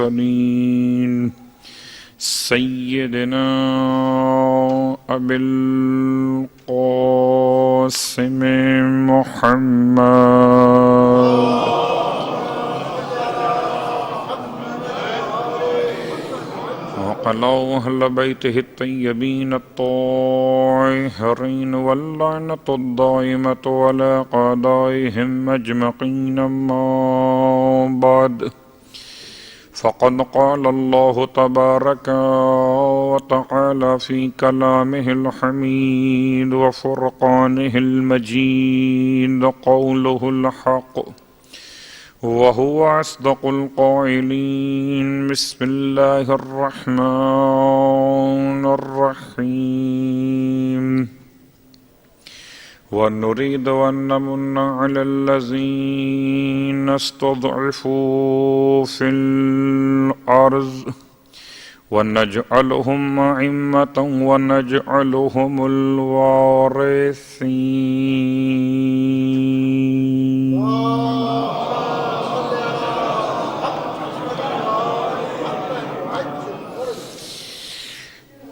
والمرسلين سيدنا أبي القاسم محمد وعلى أهل بيته الطيبين الطاهرين واللعنة الدائمة على أعدائهم أجمعين. أما بعد فقد قال الله تبارك وتعالى في كلامه الحميد وفرقانه المجيد قوله الحق وهو أصدق القائلين. بسم الله الرحمن الرحيم. ونريد أن نمن على الذين استضعفوا في الأرض ونجعلهم أئمة ونجعلهم الوارثين.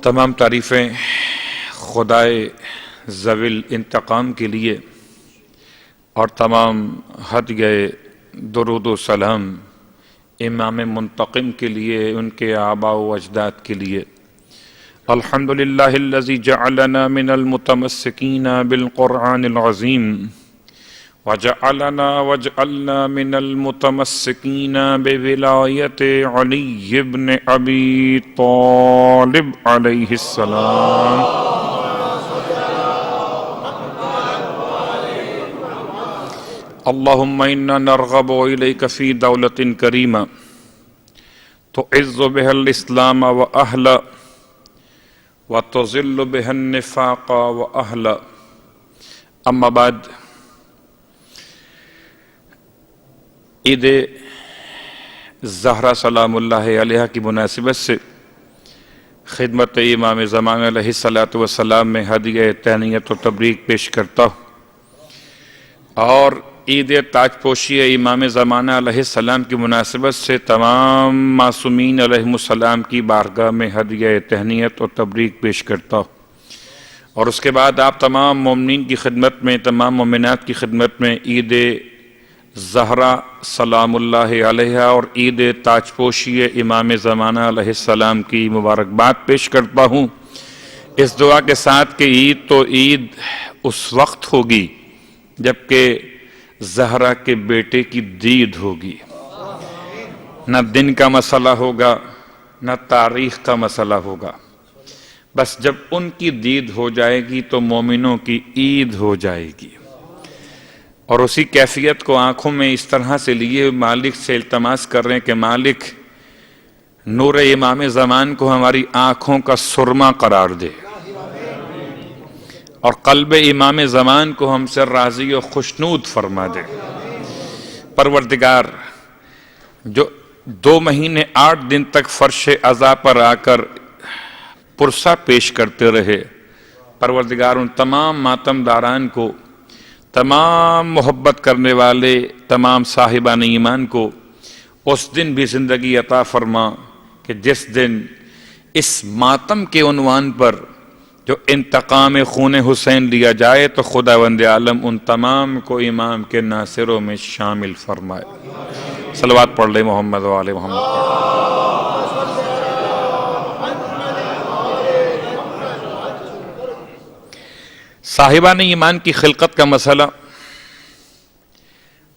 تمام تعریفیں خدائے ذوی انتقام کے لیے اور تمام حد گئے درود و سلام امام منتقم کے لیے، ان کے آباء و اجداد کے لیے. الحمدللہ الذی جعلنا من المتمسکین بالقرآن العظیم وجعلنا من المتمسکین بولایت علی بن ابی طالب علیہ السلام. اللہم انا نرغب الیک فی دولت کریمہ تعز بها الاسلام واہلا وتذل بها النفاق واہلا. اما بعد، عید زہرا سلام اللہ علیہ کی مناسبت سے خدمت امام زمان علیہ السلام میں ہدیہ تہنیت و تبریک پیش کرتا ہوں، اور عید تاج پوشی امام زمانہ علیہ السلام کی مناسبت سے تمام معصومین علیہم السلام کی بارگاہ میں ہدیہ تہنیت و تبریک پیش کرتا ہوں. اور اس کے بعد آپ تمام مومنین کی خدمت میں، تمام مومنات کی خدمت میں عید زہرا سلام اللہ علیہ اور عید تاج پوشی امام زمانہ علیہ السلام کی مبارکباد پیش کرتا ہوں، اس دعا کے ساتھ کہ عید تو عید اس وقت ہوگی جبکہ زہرا کے بیٹے کی دید ہوگی. نہ دن کا مسئلہ ہوگا، نہ تاریخ کا مسئلہ ہوگا، بس جب ان کی دید ہو جائے گی تو مومنوں کی عید ہو جائے گی. اور اسی کیفیت کو آنکھوں میں اس طرح سے لیے مالک سے التماس کر رہے ہیں کہ مالک نور امام زمان کو ہماری آنکھوں کا سرما قرار دے، اور قلب امام زمان کو ہم سے راضی و خوشنود فرما دے. پروردگار، جو 2 مہینے 8 دن تک فرش عزا پر آ کر پرسہ پیش کرتے رہے، پروردگار ان تمام ماتم داران کو، تمام محبت کرنے والے، تمام صاحبان ایمان کو اس دن بھی زندگی عطا فرما کہ جس دن اس ماتم کے عنوان پر جو انتقام خون حسین لیا جائے تو خداوند عالم ان تمام کو امام کے ناصروں میں شامل فرمائے. صلوات پڑھ لے محمد و آل محمد. صاحبان ایمان کی خلقت کا مسئلہ،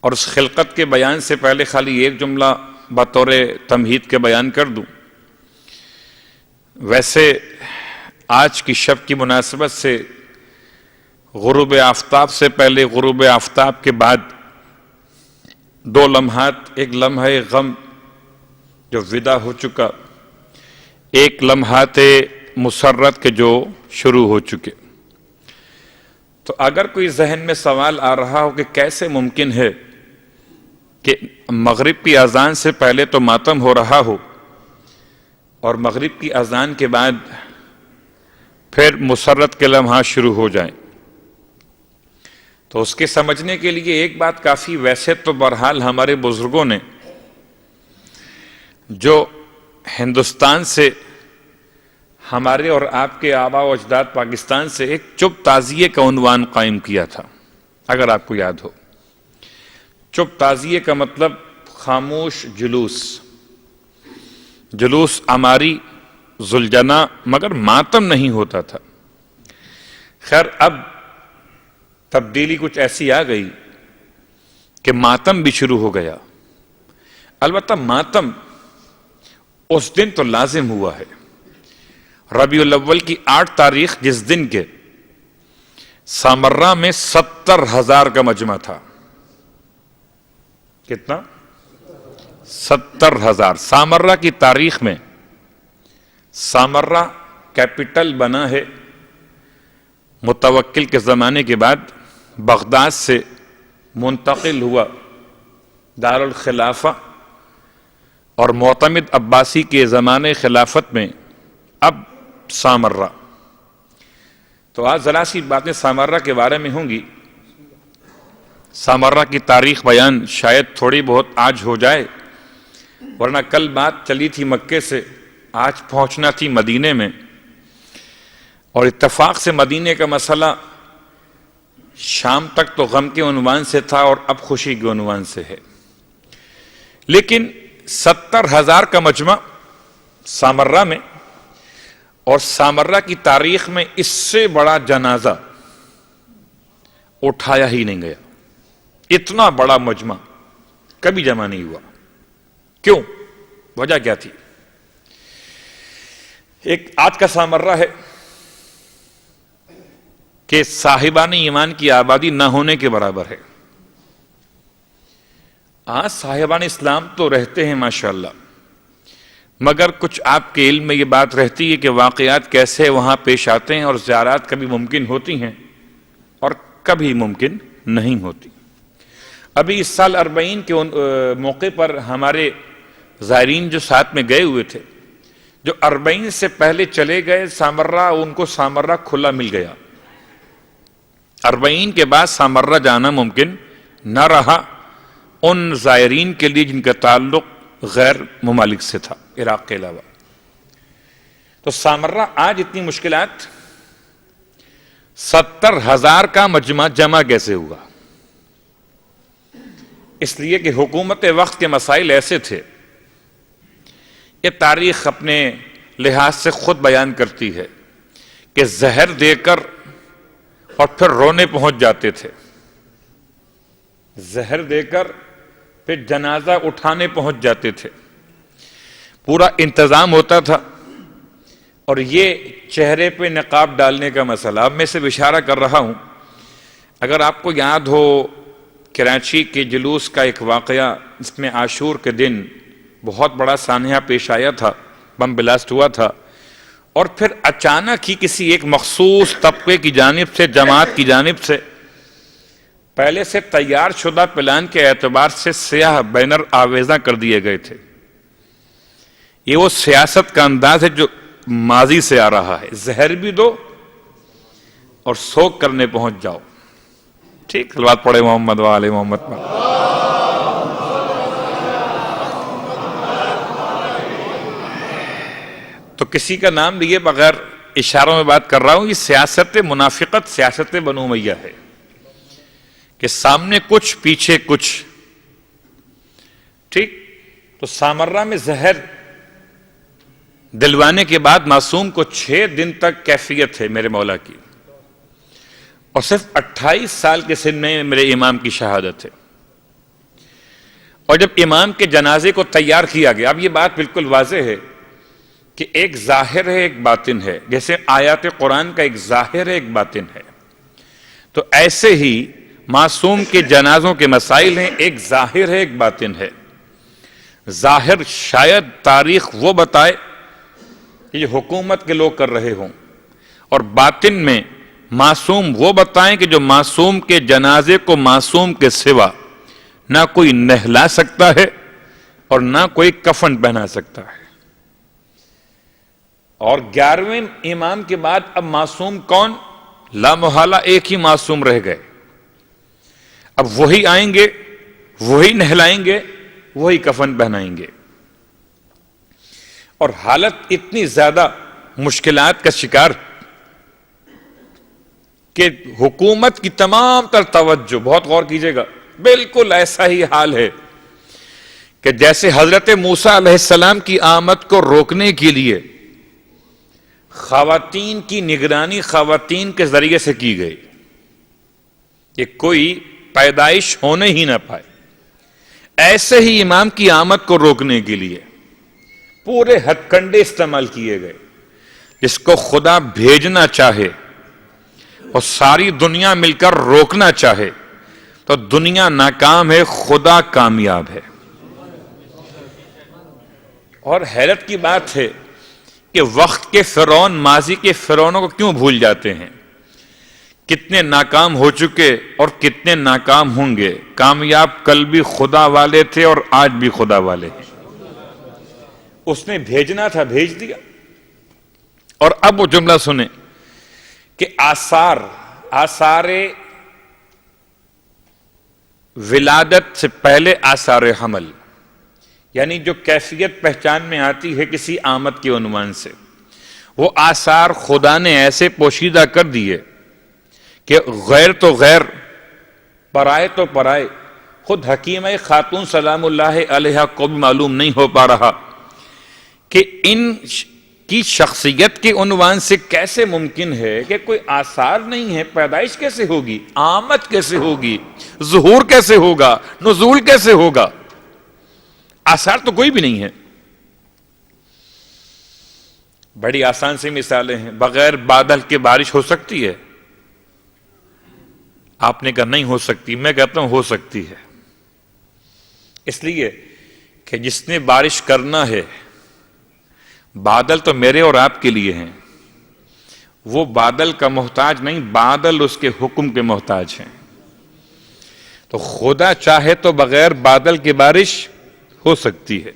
اور اس خلقت کے بیان سے پہلے خالی ایک جملہ بطور تمہید کے بیان کر دوں. ویسے آج کی شب کی مناسبت سے غروب آفتاب سے پہلے، غروب آفتاب کے بعد 2 لمحات، ایک لمحہ غم جو ودا ہو چکا، ایک لمحات مسرت کے جو شروع ہو چکے. تو اگر کوئی ذہن میں سوال آ رہا ہو کہ کیسے ممکن ہے کہ مغرب کی اذان سے پہلے تو ماتم ہو رہا ہو اور مغرب کی اذان کے بعد پھر مسرت کے لمحات شروع ہو جائیں، تو اس کے سمجھنے کے لیے ایک بات کافی. ویسے تو بہرحال ہمارے بزرگوں نے جو ہندوستان سے ہمارے اور آپ کے آباء و اجداد پاکستان سے ایک چپ تعزیے کا عنوان قائم کیا تھا، اگر آپ کو یاد ہو۔ چپ تعزیے کا مطلب خاموش جلوس، جلوس اماری ذوالجنا، مگر ماتم نہیں ہوتا تھا۔ خیر اب تبدیلی کچھ ایسی آ گئی کہ ماتم بھی شروع ہو گیا۔ البتہ ماتم اس دن تو لازم ہوا ہے، ربیع الاول کی 8 تاریخ، جس دن کے سامرہ میں 70,000 کا مجمع تھا۔ کتنا؟ 70,000۔ سامرہ کی تاریخ میں، سامرہ کیپٹل بنا ہے متوکل کے زمانے کے بعد، بغداد سے منتقل ہوا دارالخلافہ، اور معتمد عباسی کے زمانے خلافت میں اب سامرہ۔ تو آج ذرا سی باتیں سامرہ کے بارے میں ہوں گی۔ سامرہ کی تاریخ بیان شاید تھوڑی بہت آج ہو جائے، ورنہ کل بات چلی تھی مکے سے، آج پہنچنا تھی مدینے میں، اور اتفاق سے مدینے کا مسئلہ شام تک تو غم کے عنوان سے تھا اور اب خوشی کے عنوان سے ہے۔ لیکن 70,000 کا مجمع سامرہ میں، اور سامرہ کی تاریخ میں اس سے بڑا جنازہ اٹھایا ہی نہیں گیا۔ اتنا بڑا مجمع کبھی جمع نہیں ہوا۔ کیوں؟ وجہ کیا تھی؟ ایک آج کا سامرہ ہے کہ صاحبان ایمان کی آبادی نہ ہونے کے برابر ہے۔ آج صاحبان اسلام تو رہتے ہیں ماشاءاللہ، مگر کچھ آپ کے علم میں یہ بات رہتی ہے کہ واقعات کیسے وہاں پیش آتے ہیں، اور زیارات کبھی ممکن ہوتی ہیں اور کبھی ممکن نہیں ہوتی۔ ابھی اس سال 40 کے موقع پر ہمارے زائرین جو ساتھ میں گئے ہوئے تھے، جو 40 سے پہلے چلے گئے سامرہ، ان کو سامرہ کھلا مل گیا۔ 40 کے بعد سامرہ جانا ممکن نہ رہا ان زائرین کے لیے جن کا تعلق غیر ممالک سے تھا، عراق کے علاوہ۔ تو سامرہ آج اتنی مشکلات، 70,000 کا مجمع جمع کیسے ہوا؟ اس لیے کہ حکومت وقت کے مسائل ایسے تھے، یہ تاریخ اپنے لحاظ سے خود بیان کرتی ہے کہ زہر دے کر اور پھر رونے پہنچ جاتے تھے، زہر دے کر پھر جنازہ اٹھانے پہنچ جاتے تھے، پورا انتظام ہوتا تھا۔ اور یہ چہرے پہ نقاب ڈالنے کا مسئلہ، اب میں سے اشارہ کر رہا ہوں، اگر آپ کو یاد ہو کراچی کے جلوس کا ایک واقعہ، اس میں عاشور کے دن بہت بڑا سانحہ پیش آیا تھا، بم بلاسٹ ہوا تھا، اور پھر اچانک ہی کسی ایک مخصوص طبقے کی جانب سے، جماعت کی جانب سے، پہلے سے تیار شدہ پلان کے اعتبار سے سیاہ بینر آویزاں کر دیے گئے تھے۔ یہ وہ سیاست کا انداز ہے جو ماضی سے آ رہا ہے، زہر بھی دو اور سوگ کرنے پہنچ جاؤ۔ ٹھیک، صلوات پڑھے محمد و آل محمد پر۔ تو کسی کا نام لیے بغیر اشاروں میں بات کر رہا ہوں، یہ سیاست منافقت، سیاست بنو امیہ ہے کہ سامنے کچھ پیچھے کچھ۔ ٹھیک، تو سامرہ میں زہر دلوانے کے بعد معصوم کو 6 دن تک کیفیت ہے میرے مولا کی، اور صرف 28 سال کے سن میں میرے امام کی شہادت ہے۔ اور جب امام کے جنازے کو تیار کیا گیا، اب یہ بات بالکل واضح ہے کہ ایک ظاہر ہے ایک باطن ہے، جیسے آیات قرآن کا ایک ظاہر ہے ایک باطن ہے، تو ایسے ہی معصوم کے جنازوں کے مسائل ہیں، ایک ظاہر ہے ایک باطن ہے۔ ظاہر شاید تاریخ وہ بتائے کہ یہ حکومت کے لوگ کر رہے ہوں، اور باطن میں معصوم وہ بتائیں کہ جو معصوم کے جنازے کو معصوم کے سوا نہ کوئی نہلا سکتا ہے اور نہ کوئی کفن پہنا سکتا ہے۔ اور 11ویں امام کے بعد اب معصوم کون؟ لا محالہ ایک ہی معصوم رہ گئے، اب وہی آئیں گے، وہی نہلائیں گے، وہی کفن پہنائیں گے۔ اور حالت اتنی زیادہ مشکلات کا شکار کہ حکومت کی تمام تر توجہ، بہت غور کیجئے گا، بالکل ایسا ہی حال ہے کہ جیسے حضرت موسیٰ علیہ السلام کی آمد کو روکنے کے لیے خواتین کی نگرانی خواتین کے ذریعے سے کی گئی کہ کوئی پیدائش ہونے ہی نہ پائے، ایسے ہی امام کی آمد کو روکنے کے لیے پورے ہتھ کنڈے استعمال کیے گئے۔ جس کو خدا بھیجنا چاہے اور ساری دنیا مل کر روکنا چاہے تو دنیا ناکام ہے، خدا کامیاب ہے۔ اور حیرت کی بات ہے کہ وقت کے فرعون ماضی کے فرعونوں کو کیوں بھول جاتے ہیں؟ کتنے ناکام ہو چکے اور کتنے ناکام ہوں گے، کامیاب کل بھی خدا والے تھے اور آج بھی خدا والے ہیں۔ اس نے بھیجنا تھا، بھیج دیا۔ اور اب وہ جملہ سنیں کہ آثار ولادت سے پہلے آثار حمل، یعنی جو کیفیت پہچان میں آتی ہے کسی آمد کے عنوان سے، وہ آثار خدا نے ایسے پوشیدہ کر دیے کہ غیر تو غیر، پرائے تو پرائے، خود حکیمہ خاتون سلام اللہ علیہ کو بھی معلوم نہیں ہو پا رہا کہ ان کی شخصیت کے عنوان سے کیسے ممکن ہے کہ کوئی آثار نہیں ہے، پیدائش کیسے ہوگی، آمد کیسے ہوگی، ظہور کیسے ہوگا، نزول کیسے ہوگا، آثار تو کوئی بھی نہیں ہے۔ بڑی آسان سی مثالیں ہیں، بغیر بادل کے بارش ہو سکتی ہے؟ آپ نے کہا نہیں ہو سکتی، میں کہتا ہوں ہو سکتی ہے، اس لیے کہ جس نے بارش کرنا ہے، بادل تو میرے اور آپ کے لیے ہیں، وہ بادل کا محتاج نہیں، بادل اس کے حکم کے محتاج ہیں۔ تو خدا چاہے تو بغیر بادل کی بارش ہو سکتی ہے،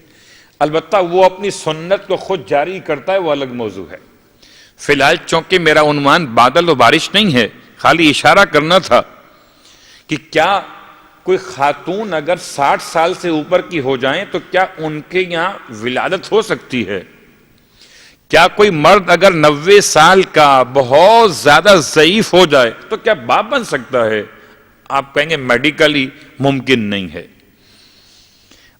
البتہ وہ اپنی سنت کو خود جاری کرتا ہے، وہ الگ موضوع ہے۔ فی الحال چونکہ میرا عنوان بادل و بارش نہیں ہے، خالی اشارہ کرنا تھا کہ کیا کوئی خاتون اگر 60 سال سے اوپر کی ہو جائیں تو کیا ان کے یہاں ولادت ہو سکتی ہے؟ کیا کوئی مرد اگر 90 سال کا بہت زیادہ ضعیف ہو جائے تو کیا باپ بن سکتا ہے؟ آپ کہیں گے میڈیکلی ممکن نہیں ہے،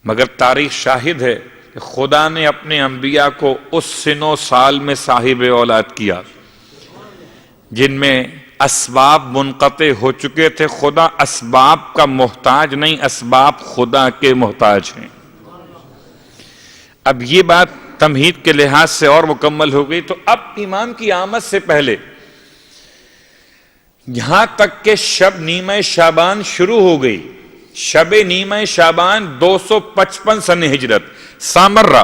مگر تاریخ شاہد ہے کہ خدا نے اپنے انبیاء کو اس سن و سال میں صاحب اولاد کیا جن میں اسباب منقطع ہو چکے تھے۔ خدا اسباب کا محتاج نہیں، اسباب خدا کے محتاج ہیں۔ اب یہ بات تمہید کے لحاظ سے اور مکمل ہو گئی، تو اب امام کی آمد سے پہلے یہاں تک کہ شب نیمہ شعبان شروع ہو گئی، شب نیمہ شعبان 255 سن ہجرت، سامرہ،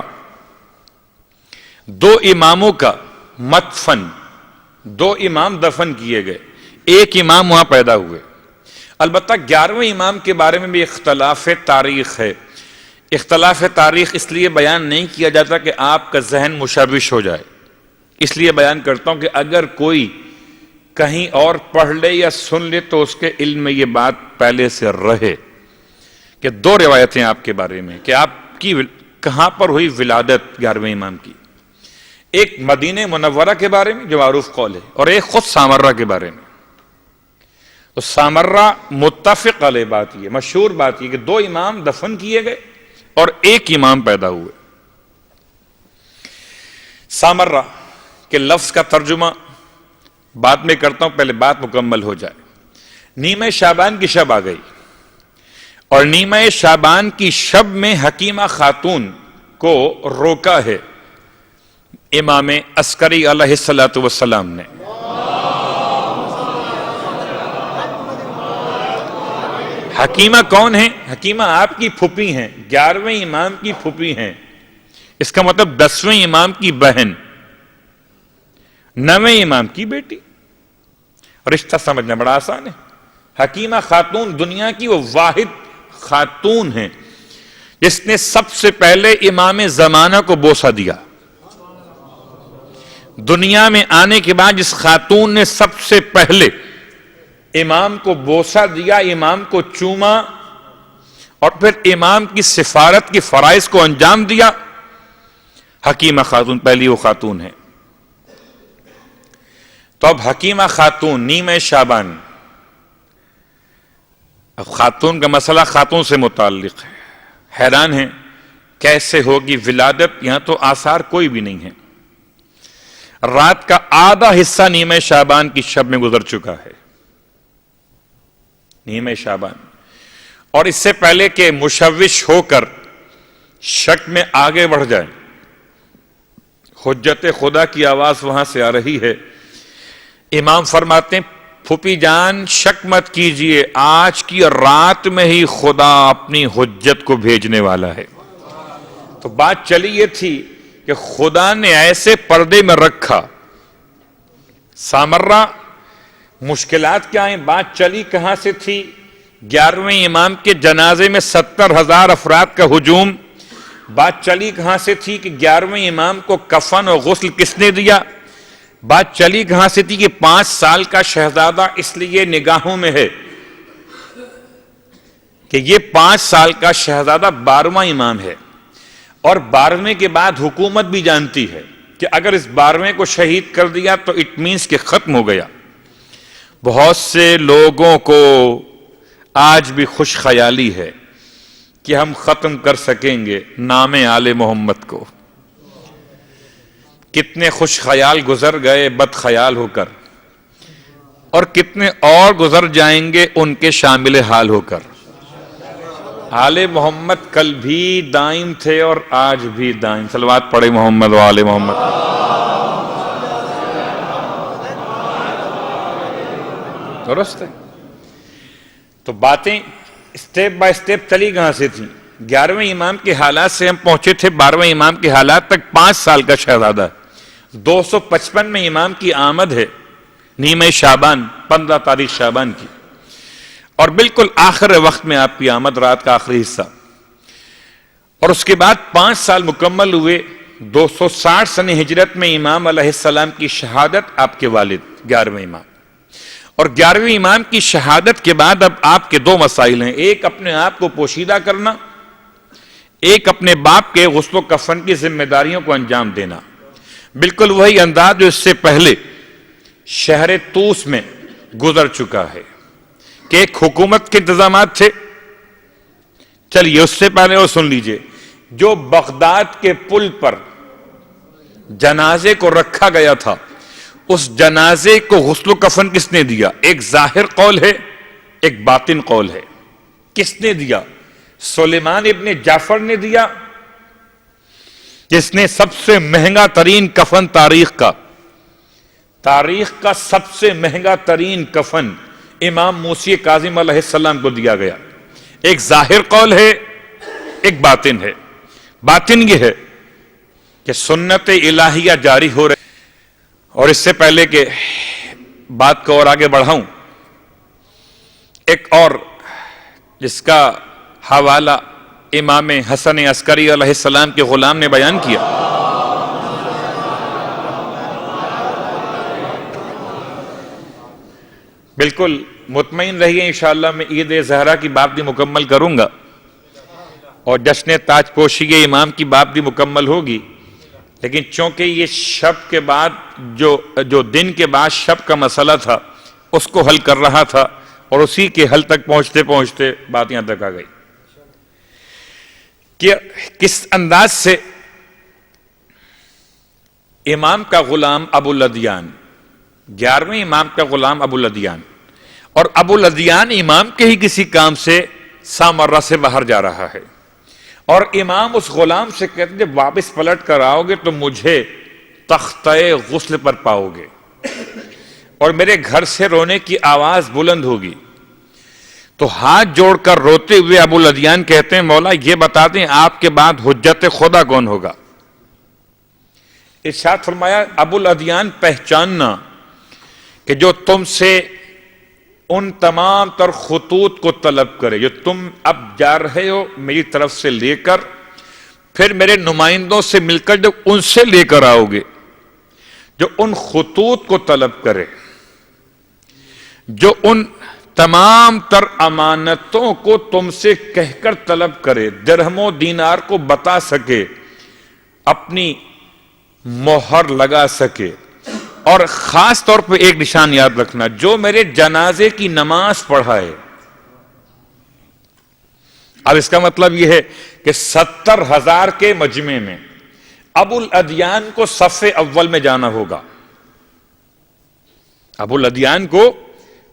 2 اماموں کا مدفن، 2 امام دفن کیے گئے، 1 امام وہاں پیدا ہوئے۔ البتہ 11ویں امام کے بارے میں بھی اختلاف تاریخ ہے۔ اختلاف تاریخ اس لیے بیان نہیں کیا جاتا کہ آپ کا ذہن مشوش ہو جائے، اس لیے بیان کرتا ہوں کہ اگر کوئی کہیں اور پڑھ لے یا سن لے تو اس کے علم میں یہ بات پہلے سے رہے کہ 2 روایتیں آپ کے بارے میں کہ آپ کی کہاں پر ہوئی ولادت 11ویں امام کی، ایک مدینہ منورہ کے بارے میں جو معروف قول ہے، اور ایک خود سامرہ کے بارے میں۔ تو سامرہ متفق علیہ بات یہ، مشہور بات یہ کہ 2 امام دفن کیے گئے اور 1 امام پیدا ہوئے۔ سامرہ کے لفظ کا ترجمہ بعد میں کرتا ہوں، پہلے بات مکمل ہو جائے۔ نیمہ شعبان کی شب آ گئی، اور نیمہ شعبان کی شب میں حکیمہ خاتون کو روکا ہے امام عسکری علیہ السلام نے۔ حکیمہ کون ہیں؟ حکیمہ آپ کی پھوپھی ہیں، 11ویں امام کی پھوپھی ہیں، اس کا مطلب 10ویں امام کی بہن، 9ویں امام کی بیٹی۔ رشتہ سمجھنا بڑا آسان ہے۔ حکیمہ خاتون دنیا کی وہ واحد خاتون ہیں جس نے سب سے پہلے امام زمانہ کو بوسہ دیا۔ دنیا میں آنے کے بعد جس خاتون نے سب سے پہلے امام کو بوسہ دیا، امام کو چوما اور پھر امام کی سفارت کی فرائض کو انجام دیا، حکیمہ خاتون پہلی وہ خاتون ہے. تو اب حکیمہ خاتون نیمہ شعبان، اب خاتون کا مسئلہ خاتون سے متعلق ہے. حیران ہیں کیسے ہوگی ولادت، یہاں تو آثار کوئی بھی نہیں ہے. رات کا آدھا حصہ نیمہ شعبان کی شب میں گزر چکا ہے. نیمہ شعبان، اور اس سے پہلے کہ مشوش ہو کر شک میں آگے بڑھ جائیں، حجت خدا کی آواز وہاں سے آ رہی ہے. امام فرماتے ہیں پھوپھی جان شک مت کیجئے، آج کی رات میں ہی خدا اپنی حجت کو بھیجنے والا ہے. تو بات چلی یہ تھی کہ خدا نے ایسے پردے میں رکھا. سامرہ مشکلات کیا ہیں؟ بات چلی کہاں سے تھی؟ 11ویں امام کے جنازے میں 70,000 افراد کا ہجوم. بات چلی کہاں سے تھی کہ 11ویں امام کو کفن اور غسل کس نے دیا؟ بات چلی کہاں سے تھی کہ 5 سال کا شہزادہ اس لیے نگاہوں میں ہے کہ یہ 5 سال کا شہزادہ 12واں امام ہے، اور 12ویں کے بعد حکومت بھی جانتی ہے کہ اگر اس 12ویں کو شہید کر دیا تو اٹ مینس کہ ختم ہو گیا. بہت سے لوگوں کو آج بھی خوش خیالی ہے کہ ہم ختم کر سکیں گے نام آل محمد کو. کتنے خوش خیال گزر گئے بد خیال ہو کر، اور کتنے اور گزر جائیں گے ان کے شامل حال ہو کر. آل محمد کل بھی دائم تھے اور آج بھی دائم. صلوات پڑھے محمد و آل محمد. درست ہے. تو باتیں اسٹیپ بائی اسٹیپ چلی کہاں سے تھیں؟ 11ویں امام کے حالات سے ہم پہنچے تھے 12ویں امام کے حالات تک. 5 سال کا شہزادہ، 255 میں امام کی آمد ہے نیمہ شعبان 15 تاریخ شعبان کی، اور بالکل آخر وقت میں آپ کی آمد، رات کا آخری حصہ. اور اس کے بعد 5 سال مکمل ہوئے. 260 سن ہجرت میں امام علیہ السلام کی شہادت، آپ کے والد 11ویں امام. اور 11ویں امام کی شہادت کے بعد اب آپ کے 2 مسائل ہیں. ایک اپنے آپ کو پوشیدہ کرنا، ایک اپنے باپ کے غسل و کفن کی ذمہ داریوں کو انجام دینا. بالکل وہی انداز جو اس سے پہلے شہر طوس میں گزر چکا ہے کہ ایک حکومت کے انتظامات تھے. چلیے اس سے پہلے وہ سن لیجئے، جو بغداد کے پل پر جنازے کو رکھا گیا تھا، اس جنازے کو غسل و کفن کس نے دیا؟ ایک ظاہر قول ہے، ایک باطن قول ہے. کس نے دیا؟ سلیمان ابن جعفر نے دیا، جس نے سب سے مہنگا ترین کفن تاریخ کا سب سے مہنگا ترین کفن امام موسی کاظم علیہ السلام کو دیا گیا. ایک ظاہر قول ہے، ایک باطن ہے. باطن یہ ہے کہ سنت الہیہ جاری ہو رہی. اور اس سے پہلے کہ بات کو اور آگے بڑھاؤں، ایک اور جس کا حوالہ امام حسن عسکری علیہ السلام کے غلام نے بیان کیا. بالکل مطمئن رہیے انشاءاللہ میں عید زہرا کی باب بھی مکمل کروں گا، اور جشن تاج پوشی امام کی باب بھی مکمل ہوگی. لیکن چونکہ یہ شب کے بعد جو دن کے بعد شب کا مسئلہ تھا اس کو حل کر رہا تھا، اور اسی کے حل تک پہنچتے پہنچتے بات یہاں تک آ گئی کہ کس انداز سے امام کا غلام ابو الادیان، 11ویں امام کا غلام ابو الادیان، اور ابو الادیان امام کے ہی کسی کام سے سامرہ سے باہر جا رہا ہے، اور امام اس غلام سے کہتے ہیں جب واپس پلٹ کر آؤ گے تو مجھے تختہ غسل پر پاؤ گے، اور میرے گھر سے رونے کی آواز بلند ہوگی. تو ہاتھ جوڑ کر روتے ہوئے ابو الادیان کہتے ہیں مولا یہ بتا دیں آپ کے بعد حجت خدا کون ہوگا؟ ارشاد فرمایا ابو الادیان پہچاننا کہ جو تم سے ان تمام تر خطوط کو طلب کرے جو تم اب جا رہے ہو میری طرف سے لے کر، پھر میرے نمائندوں سے مل کر جب ان سے لے کر آؤ گے، جو ان خطوط کو طلب کرے، جو ان تمام تر امانتوں کو تم سے کہہ کر طلب کرے، درہم و دینار کو بتا سکے، اپنی مہر لگا سکے. اور خاص طور پہ ایک نشان یاد رکھنا، جو میرے جنازے کی نماز پڑھائے. اب اس کا مطلب یہ ہے کہ 70,000 کے مجمع میں ابو الادیان کو صف اول میں جانا ہوگا. ابو الادیان کو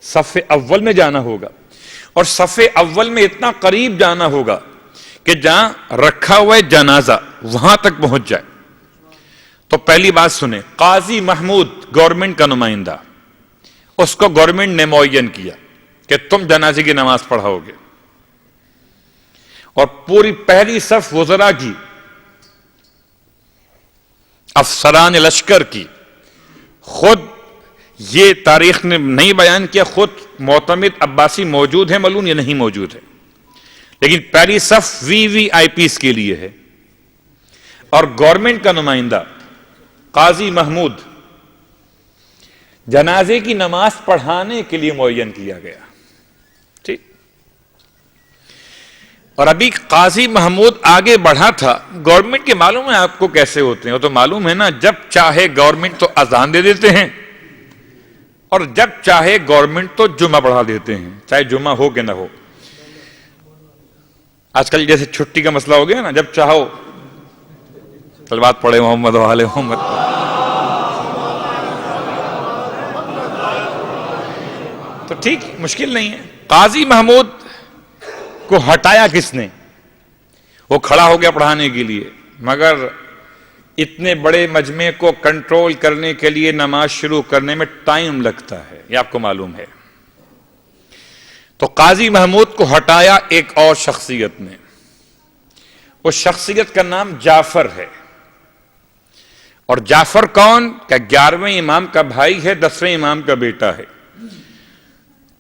صف اول میں جانا ہوگا، اور صف اول میں اتنا قریب جانا ہوگا کہ جہاں رکھا ہوا ہے جنازہ وہاں تک پہنچ جائے. تو پہلی بات سنیں، قاضی محمود گورنمنٹ کا نمائندہ، اس کو گورنمنٹ نے معین کیا کہ تم جنازے کی نماز پڑھاؤ گے، اور پوری پہلی صف وزراء کی، افسران لشکر کی. خود یہ تاریخ نے نہیں بیان کیا، خود معتمد عباسی موجود ہے، معلوم یہ نہیں موجود ہے، لیکن پہلی صف وی آئی پیز کے لیے ہے. اور گورنمنٹ کا نمائندہ قاضی محمود جنازے کی نماز پڑھانے کے لیے معین کیا گیا. ٹھیک. اور ابھی قاضی محمود آگے بڑھا تھا. گورنمنٹ کے معلوم ہے آپ کو کیسے ہوتے ہیں، وہ تو معلوم ہے نا، جب چاہے گورنمنٹ تو اذان دے دیتے ہیں، اور جب چاہے گورنمنٹ تو جمعہ پڑھا دیتے ہیں، چاہے جمعہ ہو کہ نہ ہو. آج کل جیسے چھٹی کا مسئلہ ہو گیا نا، جب چاہو صلوات پڑھے محمد و آل محمد. تو ٹھیک، مشکل نہیں ہے. قاضی محمود کو ہٹایا کس نے؟ وہ کھڑا ہو گیا پڑھانے کے لیے، مگر اتنے بڑے مجمع کو کنٹرول کرنے کے لیے نماز شروع کرنے میں ٹائم لگتا ہے، یہ آپ کو معلوم ہے. تو قاضی محمود کو ہٹایا ایک اور شخصیت نے. اس شخصیت کا نام جعفر ہے. اور جعفر کون؟ کہ 11ویں امام کا بھائی ہے، 10ویں امام کا بیٹا ہے.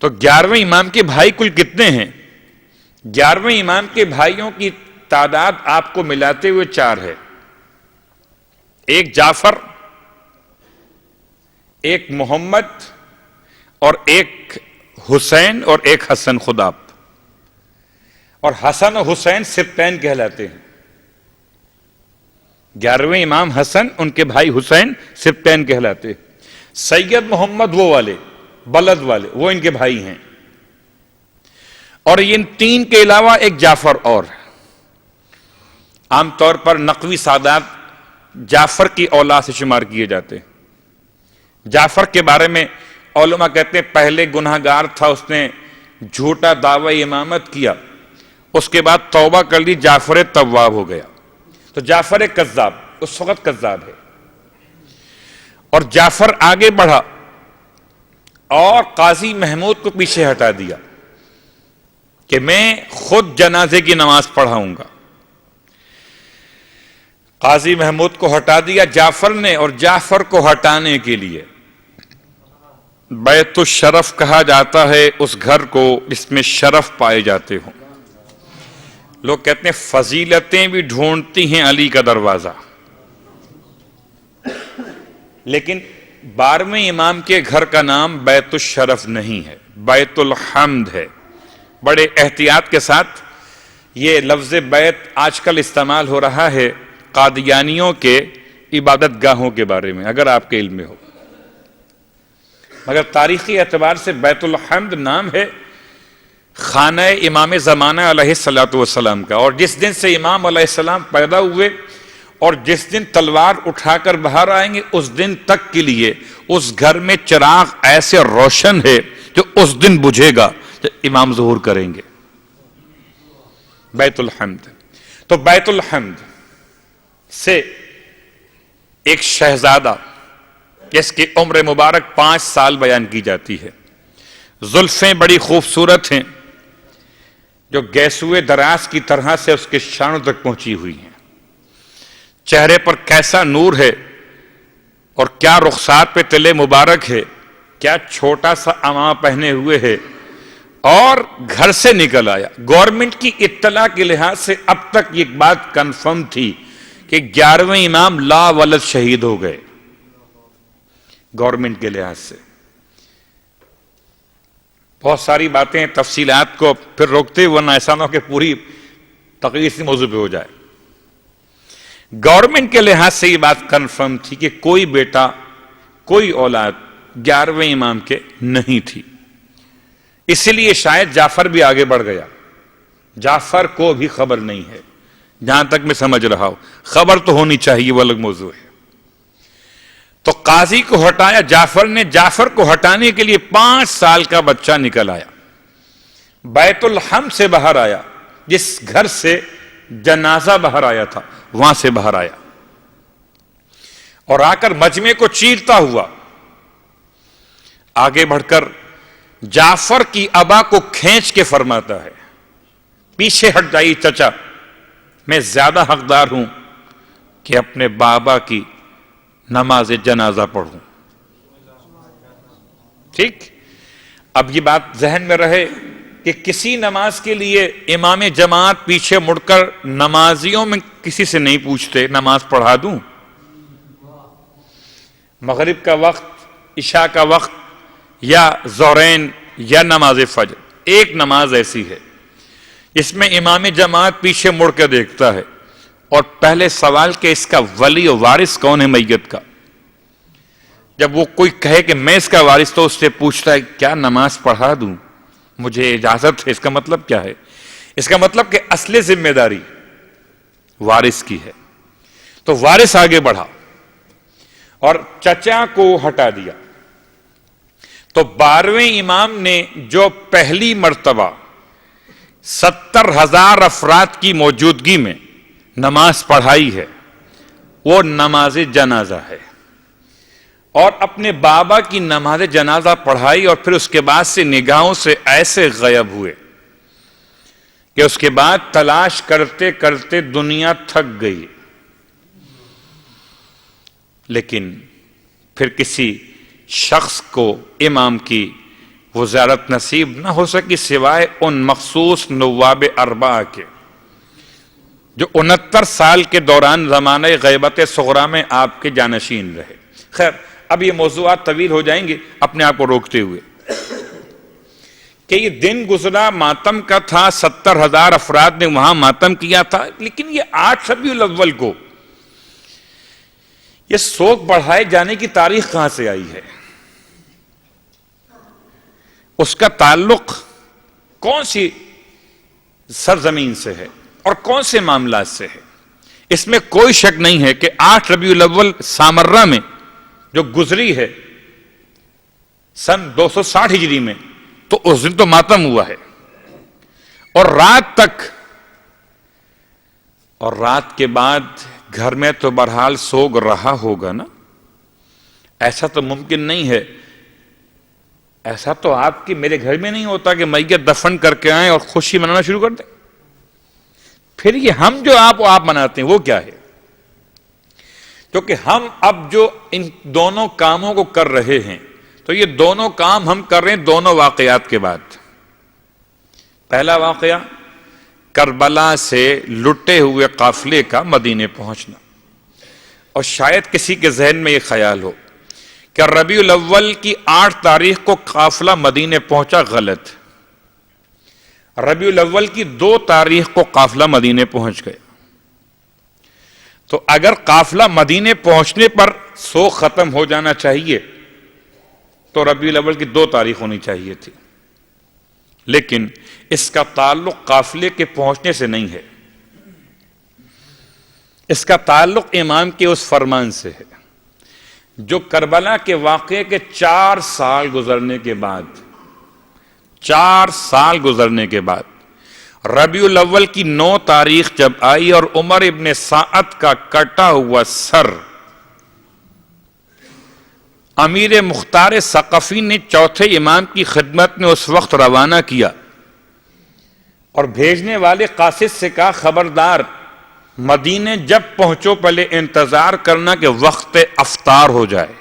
تو 11ویں امام کے بھائی کل کتنے ہیں؟ 11ویں امام کے بھائیوں کی تعداد آپ کو ملاتے ہوئے 4 ہے. ایک جعفر، ایک محمد، اور ایک حسین، اور ایک حسن خداب. اور حسن و حسین سبتین کہلاتے ہیں. 11ویں امام حسن، ان کے بھائی حسین سبتین کہلاتے ہیں. سید محمد وہ والے بلد والے، وہ ان کے بھائی ہیں. اور ان 3 کے علاوہ ایک جعفر اور. عام طور پر نقوی سادات جعفر کی اولاد سے شمار کیے جاتے ہیں. جعفر کے بارے میں علماء کہتے ہیں پہلے گناہگار تھا، اس نے جھوٹا دعوی امامت کیا، اس کے بعد توبہ کر لی، جعفر تواب ہو گیا. تو جعفر کذاب، اس وقت کذاب ہے. اور جعفر آگے بڑھا اور قاضی محمود کو پیچھے ہٹا دیا کہ میں خود جنازے کی نماز پڑھاؤں گا. قاضی محمود کو ہٹا دیا جعفر نے. اور جعفر کو ہٹانے کے لیے بیت الشرف کہا جاتا ہے اس گھر کو جس میں شرف پائے جاتے ہوں. لوگ کہتے ہیں فضیلتیں بھی ڈھونڈتی ہیں علی کا دروازہ، لیکن 12ویں امام کے گھر کا نام بیت الشرف نہیں ہے، بیت الحمد ہے. بڑے احتیاط کے ساتھ یہ لفظ بیت آج کل استعمال ہو رہا ہے قادیانیوں کے عبادت گاہوں کے بارے میں، اگر آپ کے علم میں ہو. مگر تاریخی اعتبار سے بیت الحمد نام ہے خانہ امام زمانہ علیہ السلام کا. اور جس دن سے امام علیہ السلام پیدا ہوئے اور جس دن تلوار اٹھا کر باہر آئیں گے اس دن تک کے لیے اس گھر میں چراغ ایسے روشن ہے جو اس دن بجھے گا جب امام ظہور کریں گے. بیت الحمد. تو بیت الحمد سے ایک شہزادہ جس کی عمر مبارک 5 سال بیان کی جاتی ہے، زلفیں بڑی خوبصورت ہیں جو گیسوئے دراز کی طرح سے اس کے شانوں تک پہنچی ہوئی ہیں. چہرے پر کیسا نور ہے اور کیا رخسار پہ تلے مبارک ہے، کیا چھوٹا سا عمامہ پہنے ہوئے ہے، اور گھر سے نکل آیا. گورنمنٹ کی اطلاع کے لحاظ سے اب تک یہ بات کنفرم تھی کہ 11ویں امام لا ولد شہید ہو گئے. گورنمنٹ کے لحاظ سے بہت ساری باتیں تفصیلات کو پھر روکتے ورنہ ایسا نہ ہو کہ پوری تقریر اسی موضوع پہ ہو جائے. گورنمنٹ کے لحاظ سے یہ بات کنفرم تھی کہ کوئی بیٹا کوئی اولاد 11ویں امام کے نہیں تھی، اسی لیے شاید جعفر بھی آگے بڑھ گیا. جعفر کو بھی خبر نہیں ہے، جہاں تک میں سمجھ رہا ہوں. خبر تو ہونی چاہیے، وہ الگ موضوع ہے. تو قاضی کو ہٹایا جعفر نے. جعفر کو ہٹانے کے لیے 5 سال کا بچہ نکل آیا، بیت الحم سے باہر آیا، جس گھر سے جنازہ باہر آیا تھا وہاں سے باہر آیا، اور آ کر مجمع کو چیرتا ہوا آگے بڑھ کر جعفر کی ابا کو کھینچ کے فرماتا ہے، پیچھے ہٹ جائیے چچا، میں زیادہ حقدار ہوں کہ اپنے بابا کی نماز جنازہ پڑھوں. ٹھیک. اب یہ بات ذہن میں رہے کہ کسی نماز کے لیے امام جماعت پیچھے مڑ کر نمازیوں میں کسی سے نہیں پوچھتے نماز پڑھا دوں. مغرب کا وقت، عشاء کا وقت، یا ظہرین یا نماز فجر، ایک نماز ایسی ہے اس میں امام جماعت پیچھے مڑ کے دیکھتا ہے اور پہلے سوال کہ اس کا ولی و وارث کون ہے میت کا. جب وہ کوئی کہے کہ میں اس کا وارث، تو اس سے پوچھتا ہے کیا نماز پڑھا دوں، مجھے اجازت ہے. اس کا مطلب کیا ہے؟ اس کا مطلب کہ اصل ذمہ داری وارث کی ہے. تو وارث آگے بڑھا اور چچا کو ہٹا دیا. تو 12ویں امام نے جو پہلی مرتبہ 70,000 افراد کی موجودگی میں نماز پڑھائی ہے وہ نماز جنازہ ہے، اور اپنے بابا کی نماز جنازہ پڑھائی، اور پھر اس کے بعد سے نگاہوں سے ایسے غائب ہوئے کہ اس کے بعد تلاش کرتے کرتے دنیا تھک گئی. لیکن پھر کسی شخص کو امام کی وہ زیارت نصیب نہ ہو سکی سوائے ان مخصوص نواب اربعہ کے جو 69 سال کے دوران زمانہ غیبت صغرا میں آپ کے جانشین رہے. خیر، اب یہ موضوعات طویل ہو جائیں گے، اپنے آپ کو روکتے ہوئے کہ یہ دن گزرا ماتم کا تھا، 70,000 افراد نے وہاں ماتم کیا تھا. لیکن یہ 8 ربیع الاول کو یہ سوگ بڑھائے جانے کی تاریخ کہاں سے آئی ہے؟ اس کا تعلق کون سی سرزمین سے ہے اور کون سے معاملات سے ہے؟ اس میں کوئی شک نہیں ہے کہ 8 ربیع الاول سامرہ میں جو گزری ہے سن 260 ہجری میں، تو اس دن تو ماتم ہوا ہے، اور رات تک، اور رات کے بعد گھر میں تو بہرحال سوگ رہا ہوگا نا. ایسا تو ممکن نہیں ہے، ایسا تو آپ کی میرے گھر میں نہیں ہوتا کہ میت دفن کر کے آئیں اور خوشی منانا شروع کر دیں. پھر یہ ہم جو آپ مناتے ہیں وہ کیا ہے؟ کیونکہ ہم اب جو ان دونوں کاموں کو کر رہے ہیں، تو یہ دونوں کام ہم کر رہے ہیں دونوں واقعات کے بعد. پہلا واقعہ کربلا سے لٹے ہوئے قافلے کا مدینے پہنچنا، اور شاید کسی کے ذہن میں یہ خیال ہو کہ ربیع الاول کی 8 تاریخ کو قافلہ مدینے پہنچا. غلط. ربیع الاول کی 2 تاریخ کو قافلہ مدینے پہنچ گیا. تو اگر قافلہ مدینے پہنچنے پر سوگ ختم ہو جانا چاہیے تو ربیع الاول کی 2 تاریخ ہونی چاہیے تھی. لیکن اس کا تعلق قافلے کے پہنچنے سے نہیں ہے، اس کا تعلق امام کے اس فرمان سے ہے جو کربلا کے واقعے کے 4 سال گزرنے کے بعد 4 سال گزرنے کے بعد ربیع الاول کی 9 تاریخ جب آئی اور عمر ابن سعد کا کٹا ہوا سر امیر مختار ثقفی نے چوتھے امام کی خدمت میں اس وقت روانہ کیا اور بھیجنے والے قاصد سے کہا خبردار مدینے جب پہنچو پہلے انتظار کرنا کہ وقت افطار ہو جائے.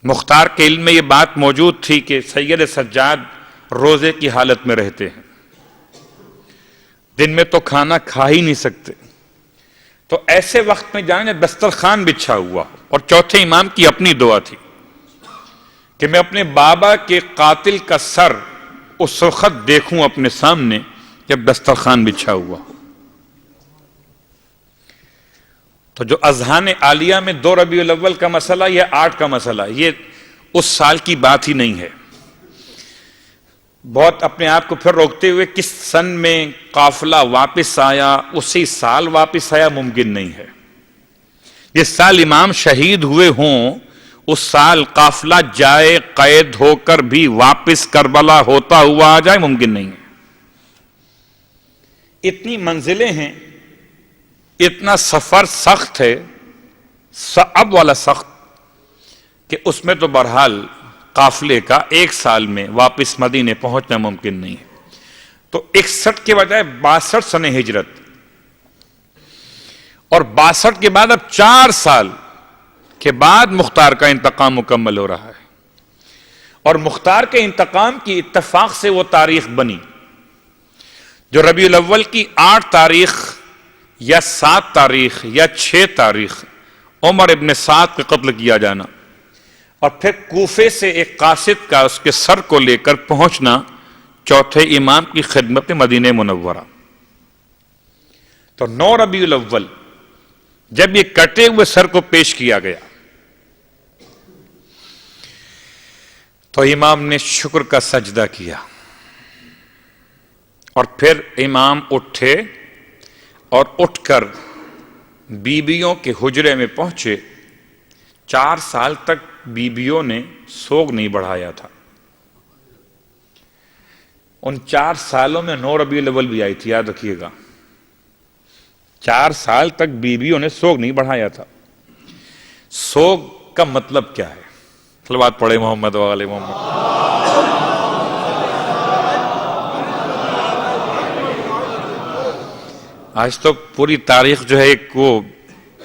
مختار کے علم میں یہ بات موجود تھی کہ سید سجاد روزے کی حالت میں رہتے ہیں، دن میں تو کھانا کھا ہی نہیں سکتے، تو ایسے وقت میں جانے دسترخوان بچھا ہوا. اور چوتھے امام کی اپنی دعا تھی کہ میں اپنے بابا کے قاتل کا سر اس وقت دیکھوں اپنے سامنے جب دسترخوان بچھا ہوا ہو. تو جو اذہان عالیہ میں 2 ربیع الاول کا مسئلہ یا 8 کا مسئلہ، یہ اس سال کی بات ہی نہیں ہے۔ بہت اپنے آپ کو پھر روکتے ہوئے کس سن میں قافلہ واپس آیا، اسی سال واپس آیا، ممکن نہیں ہے۔ جس سال امام شہید ہوئے ہوں اس سال قافلہ جائے قید ہو کر بھی واپس کربلا ہوتا ہوا آ جائے، ممکن نہیں ہے۔ اتنی منزلیں ہیں، اتنا سفر سخت ہے، صعب والا سخت، کہ اس میں تو بہرحال قافلے کا 1 سال میں واپس مدینے پہنچنا ممکن نہیں ہے۔ تو 61 کے بجائے 62 سن ہجرت، اور 62 کے بعد اب 4 سال کے بعد مختار کا انتقام مکمل ہو رہا ہے، اور مختار کے انتقام کی اتفاق سے وہ تاریخ بنی جو ربیع الاول کی 8 تاریخ یا 7 تاریخ یا 6 تاریخ عمر ابن سعد کا قتل کیا جانا، اور پھر کوفے سے ایک قاصد کا اس کے سر کو لے کر پہنچنا چوتھے امام کی خدمت مدینہ منورہ۔ تو 9 ربیع الاول جب یہ کٹے ہوئے سر کو پیش کیا گیا تو امام نے شکر کا سجدہ کیا، اور پھر امام اٹھے اور اٹھ کر بیبیوں کے حجرے میں پہنچے۔ 4 سال تک بیبیوں نے سوگ نہیں بڑھایا تھا۔ ان 4 سالوں میں 9 ربیع الاول بھی آئی تھی، یاد رکھیے گا۔ 4 سال تک بیبیوں نے سوگ نہیں بڑھایا تھا۔ سوگ کا مطلب کیا ہے؟ صلوات پڑھے محمد و آل محمد۔ آج تو پوری تاریخ جو ہے ایک وہ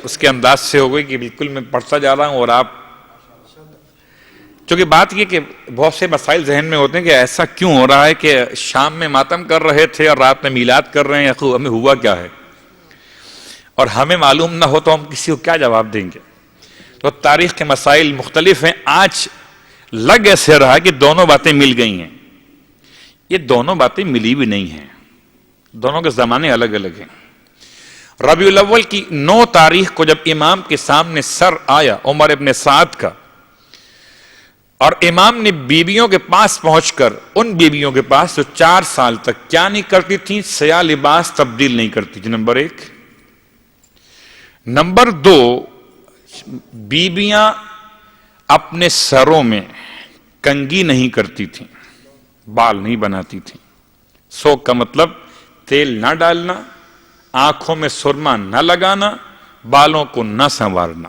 اس کے انداز سے ہو گئی کہ بالکل میں پڑھتا جا رہا ہوں، اور آپ چونکہ بات یہ کہ بہت سے مسائل ذہن میں ہوتے ہیں کہ ایسا کیوں ہو رہا ہے کہ شام میں ماتم کر رہے تھے اور رات میں میلاد کر رہے ہیں، ہمیں ہوا کیا ہے، اور ہمیں معلوم نہ ہو تو ہم کسی کو کیا جواب دیں گے۔ تو تاریخ کے مسائل مختلف ہیں۔ آج لگ ایسے رہا کہ دونوں باتیں مل گئی ہیں، یہ دونوں باتیں ملی بھی نہیں ہیں، دونوں کے زمانے الگ الگ ہیں۔ ربیع الاول کی 9 تاریخ کو جب امام کے سامنے سر آیا عمر ابن سعد کا، اور امام نے بیبیوں کے پاس پہنچ کر، ان بیبیوں کے پاس جو 4 سال تک کیا نہیں کرتی تھیں، سیاہ لباس تبدیل نہیں کرتی تھی، نمبر 1۔ نمبر 2، بیبیاں اپنے سروں میں کنگھی نہیں کرتی تھیں، بال نہیں بناتی تھیں۔ سوگ کا مطلب تیل نہ ڈالنا، آنکھوں میں سرما نہ لگانا، بالوں کو نہ سنوارنا،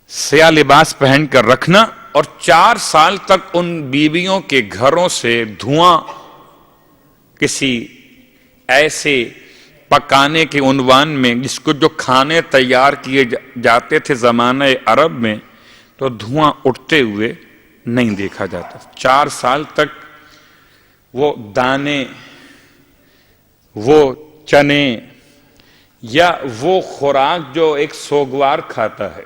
سیاہ لباس پہن کر رکھنا، اور 4 سال تک ان بیویوں کے گھروں سے دھواں کسی ایسے پکانے کے عنوان میں، جس کو جو کھانے تیار کیے جاتے تھے زمانہ عرب میں، تو دھواں اٹھتے ہوئے نہیں دیکھا جاتا۔ 4 سال تک وہ دانے، وہ چنے یا وہ خوراک جو ایک سوگوار کھاتا ہے،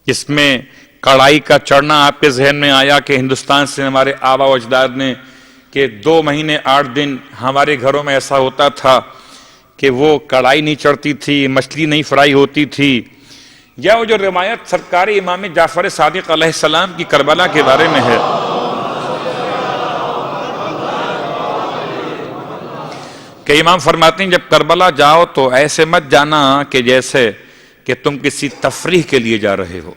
جس میں کڑائی کا چڑھنا آپ کے ذہن میں آیا کہ ہندوستان سے ہمارے آبا و اجداد نے کہ 2 مہینے 8 دن ہمارے گھروں میں ایسا ہوتا تھا کہ وہ کڑائی نہیں چڑھتی تھی، مچھلی نہیں فرائی ہوتی تھی، یا وہ جو روایت سرکار امام جعفر صادق علیہ السلام کی کربلا کے بارے میں ہے کہ امام فرماتے ہیں جب کربلا جاؤ تو ایسے مت جانا کہ جیسے کہ تم کسی تفریح کے لیے جا رہے ہو،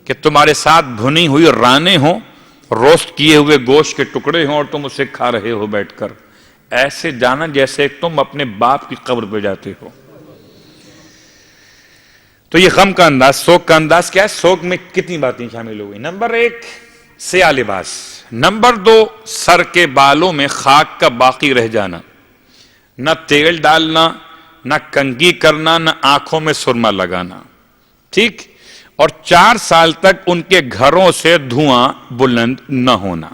کہ تمہارے ساتھ بھنی ہوئی رانیں ہوں، روسٹ کیے ہوئے گوشت کے ٹکڑے ہوں اور تم اسے کھا رہے ہو بیٹھ کر۔ ایسے جانا جیسے تم اپنے باپ کی قبر پہ جاتے ہو۔ تو یہ غم کا انداز، سوگ کا انداز کیا ہے؟ سوگ میں کتنی باتیں شامل ہو گئی۔ نمبر 1، سیاہ لباس۔ نمبر 2، سر کے بالوں میں خاک کا باقی رہ جانا، نہ تیل ڈالنا، نہ کنگھی کرنا، نہ آنکھوں میں سرما لگانا، ٹھیک؟ اور 4 سال تک ان کے گھروں سے دھواں بلند نہ ہونا۔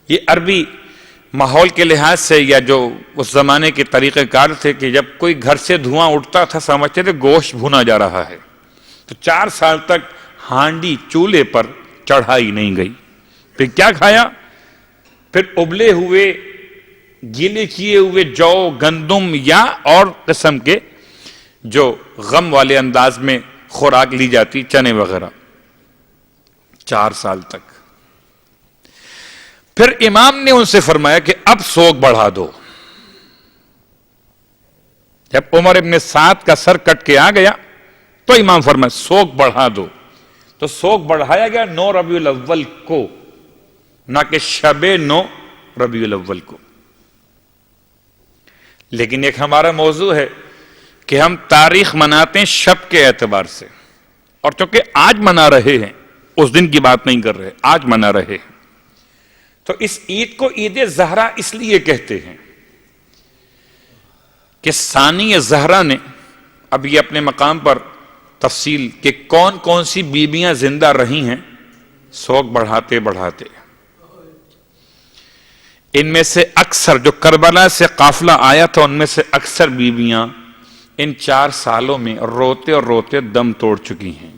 یہ عربی ماحول کے لحاظ سے یا جو اس زمانے کے طریقہ کار تھے کہ جب کوئی گھر سے دھواں اٹھتا تھا سمجھتے تھے گوشت بھونا جا رہا ہے، تو 4 سال تک ہانڈی چولہے پر چڑھائی نہیں گئی۔ پھر کیا کھایا؟ پھر ابلے ہوئے گیلے کیے ہوئے جو گندم یا اور قسم کے جو غم والے انداز میں خوراک لی جاتی، چنے وغیرہ، 4 سال تک۔ پھر امام نے ان سے فرمایا کہ اب سوگ بڑھا دو۔ جب عمر ابن سعد کا سر کٹ کے آ گیا تو امام فرمایا سوگ بڑھا دو، تو سوگ بڑھایا گیا 9 ربیع الاول کو، نہ کہ شب 9 ربیع الاول کو۔ لیکن ایک ہمارا موضوع ہے کہ ہم تاریخ مناتے ہیں شب کے اعتبار سے، اور چونکہ آج منا رہے ہیں، اس دن کی بات نہیں کر رہے، آج منا رہے ہیں، تو اس عید کو عید زہرا اس لیے کہتے ہیں کہ ثانی زہرا نے اب یہ اپنے مقام پر تفصیل کہ کون کون سی بیویاں زندہ رہی ہیں سوگ بڑھاتے بڑھاتے، ان میں سے اکثر جو کربلا سے قافلہ آیا تھا ان میں سے اکثر بیویاں ان 4 سالوں میں روتے اور روتے دم توڑ چکی ہیں۔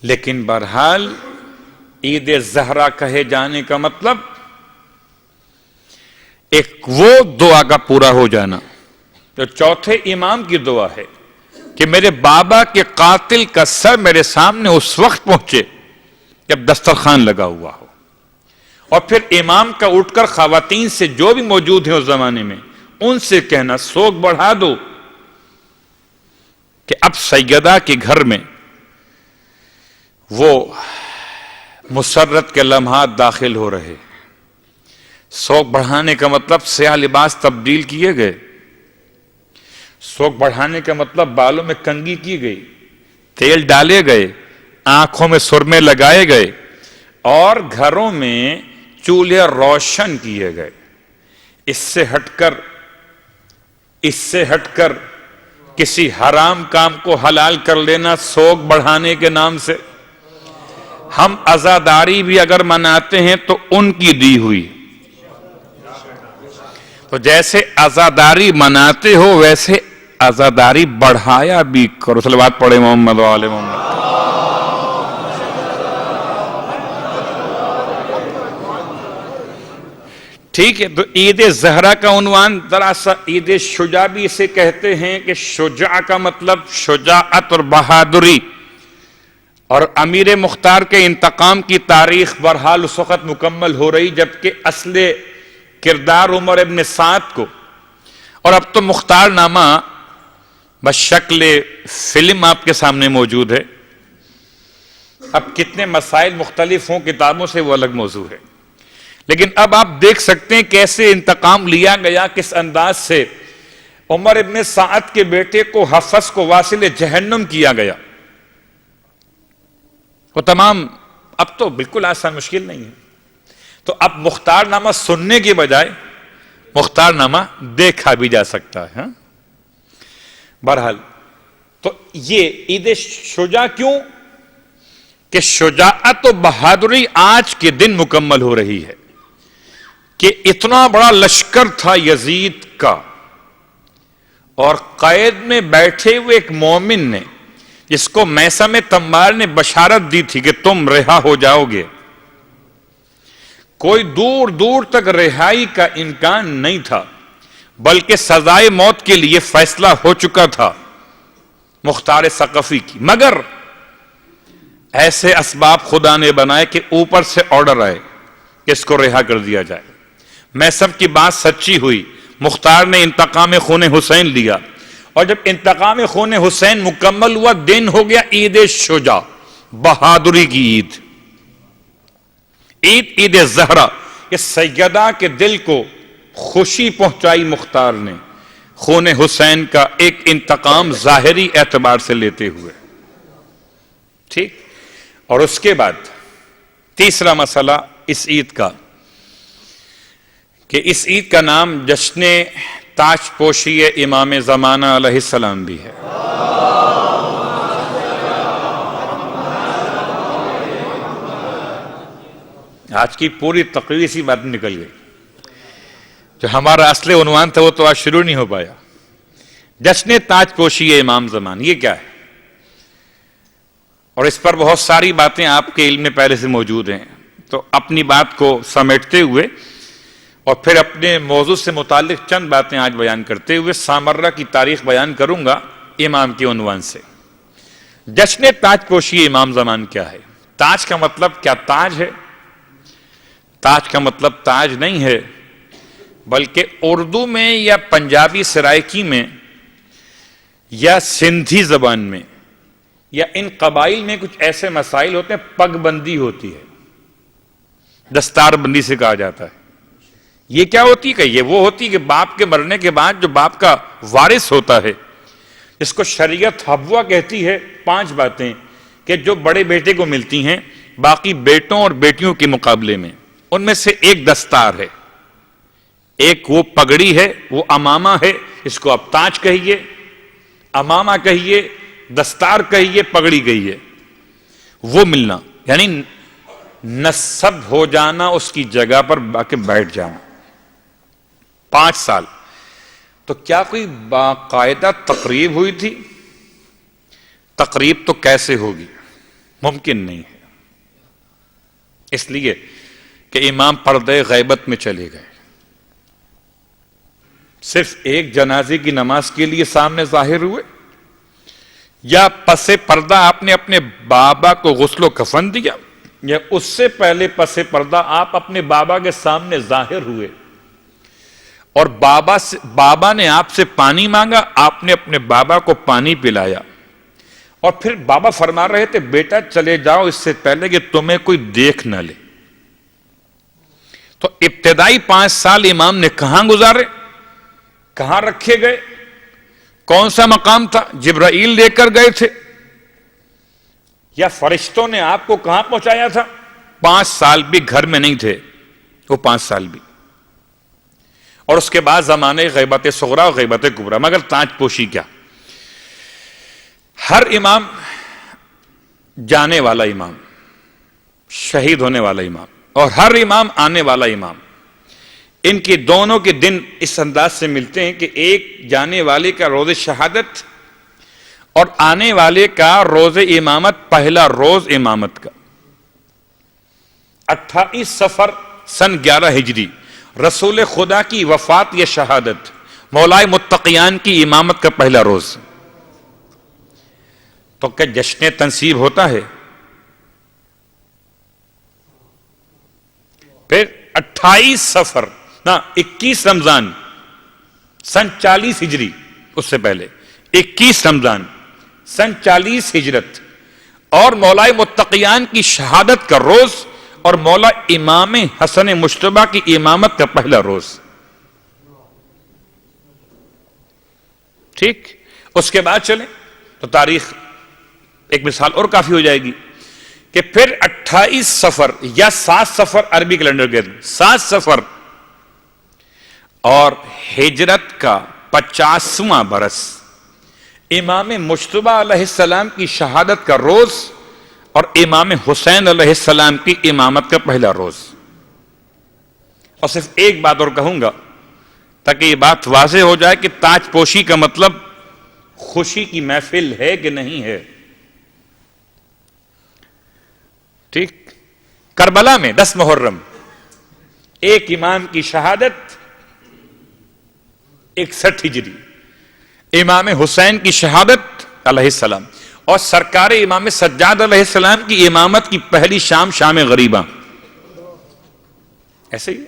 لیکن بہرحال عید زہرا کہے جانے کا مطلب ایک وہ دعا کا پورا ہو جانا جو چوتھے امام کی دعا ہے کہ میرے بابا کے قاتل کا سر میرے سامنے اس وقت پہنچے جب دسترخوان لگا ہوا ہو، اور پھر امام کا اٹھ کر خواتین سے جو بھی موجود ہیں اس زمانے میں ان سے کہنا سوگ بڑھا دو کہ اب سیدہ کے گھر میں وہ مسرت کے لمحات داخل ہو رہے۔ سوگ بڑھانے کا مطلب سیاہ لباس تبدیل کیے گئے، سوگ بڑھانے کا مطلب بالوں میں کنگھی کی گئی، تیل ڈالے گئے، آنکھوں میں سرمے لگائے گئے، اور گھروں میں چولہے روشن کیے گئے۔ اس سے ہٹ کر کسی حرام کام کو حلال کر لینا سوگ بڑھانے کے نام سے۔ ہم عزاداری بھی اگر مناتے ہیں تو ان کی دی ہوئی، تو جیسے عزاداری مناتے ہو ویسے عزاداری بڑھایا بھی کرو۔ صلوات پڑھے محمد و آل محمد۔ ٹھیک ہے، تو عید زہرا کا عنوان دراصل عید شجاع بھی اسے کہتے ہیں کہ شجاع کا مطلب شجاعت اور بہادری، اور امیر مختار کے انتقام کی تاریخ بہرحال اس وقت مکمل ہو رہی جبکہ اصل کردار عمر ابن سعد کو، اور اب تو مختار نامہ بشکل فلم آپ کے سامنے موجود ہے، اب کتنے مسائل مختلف ہوں کتابوں سے وہ الگ موضوع ہے، لیکن اب آپ دیکھ سکتے ہیں کیسے انتقام لیا گیا، کس انداز سے عمر ابن سعد کے بیٹے کو حفص کو واصل جہنم کیا گیا۔ وہ تمام اب تو بالکل آسان مشکل نہیں ہے، تو اب مختار نامہ سننے کے بجائے مختار نامہ دیکھا بھی جا سکتا ہے۔ بہرحال تو یہ عید شجاع کیوں کہ شجاعت و بہادری آج کے دن مکمل ہو رہی ہے کہ اتنا بڑا لشکر تھا یزید کا، اور قید میں بیٹھے ہوئے ایک مومن نے جس کو میثم تمار نے بشارت دی تھی کہ تم رہا ہو جاؤ گے، کوئی دور دور تک رہائی کا امکان نہیں تھا، بلکہ سزائے موت کے لیے فیصلہ ہو چکا تھا مختار ثقفی کی، مگر ایسے اسباب خدا نے بنائے کہ اوپر سے آرڈر آئے کہ اس کو رہا کر دیا جائے۔ میثم کی بات سچی ہوئی، مختار نے انتقام خون حسین لیا، اور جب انتقام خون حسین مکمل ہوا دن ہو گیا عید شجاع، بہادری کی عید زہرا۔ اس سیدہ کے دل کو خوشی پہنچائی مختار نے خون حسین کا ایک انتقام ظاہری اعتبار سے لیتے ہوئے، ٹھیک۔ اور اس کے بعد تیسرا مسئلہ اس عید کا کہ اس عید کا نام جشن تاج پوشی امام زمانہ علیہ السلام بھی ہے۔ آج کی پوری تقریر اسی بات میں نکل گئی، جو ہمارا اصل عنوان تھا وہ تو آج شروع نہیں ہو پایا۔ جشن تاج پوشی امام زمان یہ کیا ہے؟ اور اس پر بہت ساری باتیں آپ کے علم میں پہلے سے موجود ہیں، تو اپنی بات کو سمیٹتے ہوئے اور پھر اپنے موضوع سے متعلق چند باتیں آج بیان کرتے ہوئے سامرہ کی تاریخ بیان کروں گا امام کے عنوان سے۔ جشن تاج پوشی امام زمان کیا ہے؟ تاج کا مطلب کیا تاج ہے؟ تاج کا مطلب تاج نہیں ہے، بلکہ اردو میں یا پنجابی سرائکی میں یا سندھی زبان میں یا ان قبائل میں کچھ ایسے مسائل ہوتے ہیں، پگ بندی ہوتی ہے، دستار بندی سے کہا جاتا ہے۔ یہ کیا ہوتی ہے؟ یہ وہ ہوتی ہے کہ باپ کے مرنے کے بعد جو باپ کا وارث ہوتا ہے، اس کو شریعت حبوہ کہتی ہے، 5 باتیں کہ جو بڑے بیٹے کو ملتی ہیں باقی بیٹوں اور بیٹیوں کے مقابلے میں، ان میں سے ایک دستار ہے، ایک وہ پگڑی ہے، وہ امامہ ہے، اس کو آپ تاج کہیے، امامہ کہیے، دستار کہیے، پگڑی کہیے، وہ ملنا یعنی نصب ہو جانا، اس کی جگہ پر آ کے بیٹھ جانا۔ 5 سال تو کیا کوئی باقاعدہ تقریب ہوئی تھی؟ تقریب تو کیسے ہوگی؟ ممکن نہیں ہے، اس لیے کہ امام پردے غیبت میں چلے گئے، صرف ایک جنازے کی نماز کے لیے سامنے ظاہر ہوئے، یا پس پردہ آپ نے اپنے بابا کو غسل و کفن دیا، یا اس سے پہلے پس پردہ آپ اپنے بابا کے سامنے ظاہر ہوئے اور بابا نے آپ سے پانی مانگا، آپ نے اپنے بابا کو پانی پلایا، اور پھر بابا فرما رہے تھے بیٹا چلے جاؤ اس سے پہلے کہ تمہیں کوئی دیکھ نہ لے۔ تو ابتدائی 5 سال امام نے کہاں گزارے؟ کہاں رکھے گئے؟ کون سا مقام تھا؟ جبرائیل لے کر گئے تھے یا فرشتوں نے آپ کو کہاں پہنچایا تھا؟ 5 سال بھی گھر میں نہیں تھے وہ 5 سال بھی، اور اس کے بعد زمانے غیبت صغرا اور غیبت کبرا۔ مگر تاج پوشی کیا؟ ہر امام جانے والا امام، شہید ہونے والا امام، اور ہر امام آنے والا امام، ان کے دونوں کے دن اس انداز سے ملتے ہیں کہ ایک جانے والے کا روز شہادت اور آنے والے کا روز امامت، پہلا روز امامت کا 28 صفر سن 11 ہجری، رسول خدا کی وفات یا شہادت، مولائے متقیان کی امامت کا پہلا روز۔ تو کیا جشن تنصیب ہوتا ہے؟ پھر 28 صفر 21 رمضان سن 40 ہجری، اس سے پہلے 21 رمضان سن 40 ہجرت، اور مولائے متقیان کی شہادت کا روز اور مولا امام حسن مجتبی کی امامت کا پہلا روز۔ ٹھیک، اس کے بعد چلیں تو تاریخ ایک مثال اور کافی ہو جائے گی کہ پھر 28 صفر یا 7 صفر عربی کیلنڈر کے 7 صفر اور ہجرت کا 50واں برس، امام مجتبی علیہ السلام کی شہادت کا روز اور امام حسین علیہ السلام کی امامت کا پہلا روز۔ اور صرف ایک بات اور کہوں گا تاکہ یہ بات واضح ہو جائے کہ تاج پوشی کا مطلب خوشی کی محفل ہے کہ نہیں ہے۔ ٹھیک، کربلا میں 10 محرم ایک امام کی شہادت 61 ہجری، امام حسین کی شہادت علیہ السلام، اور سرکار امام سجاد علیہ السلام کی امامت کی پہلی شام، شام غریبہ۔ ایسے ہی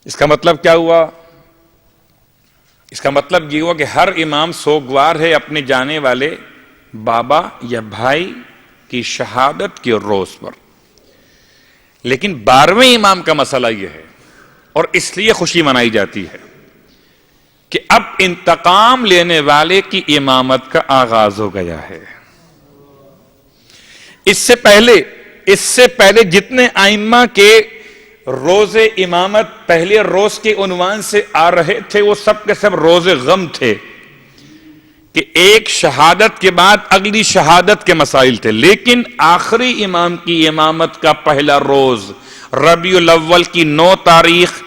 اس کا مطلب کیا ہوا؟ اس کا مطلب یہ ہوا کہ ہر امام سوگوار ہے اپنے جانے والے بابا یا بھائی کی شہادت کے روز پر، لیکن 12ویں امام کا مسئلہ یہ ہے، اور اس لیے خوشی منائی جاتی ہے کہ اب انتقام لینے والے کی امامت کا آغاز ہو گیا ہے۔ اس سے پہلے جتنے ائمہ کے روز امامت پہلے روز کے عنوان سے آ رہے تھے وہ سب کے سب روز غم تھے کہ ایک شہادت کے بعد اگلی شہادت کے مسائل تھے، لیکن آخری امام کی امامت کا پہلا روز ربیع الاول کی 9 تاریخ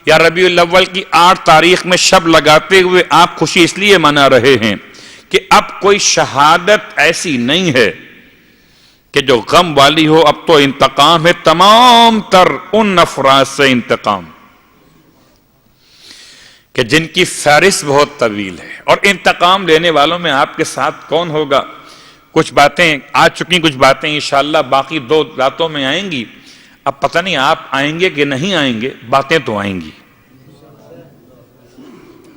یا ربیع الاول کی 8 تاریخ میں شب لگاتے ہوئے آپ خوشی اس لیے منا رہے ہیں کہ اب کوئی شہادت ایسی نہیں ہے کہ جو غم والی ہو. اب تو انتقام ہے تمام تر ان افراد سے، انتقام کہ جن کی فہرست بہت طویل ہے. اور انتقام لینے والوں میں آپ کے ساتھ کون ہوگا؟ کچھ باتیں آ چکی، کچھ باتیں انشاءاللہ باقی 2 راتوں میں آئیں گی. اب پتہ نہیں آپ آئیں گے کہ نہیں آئیں گے، باتیں تو آئیں گی.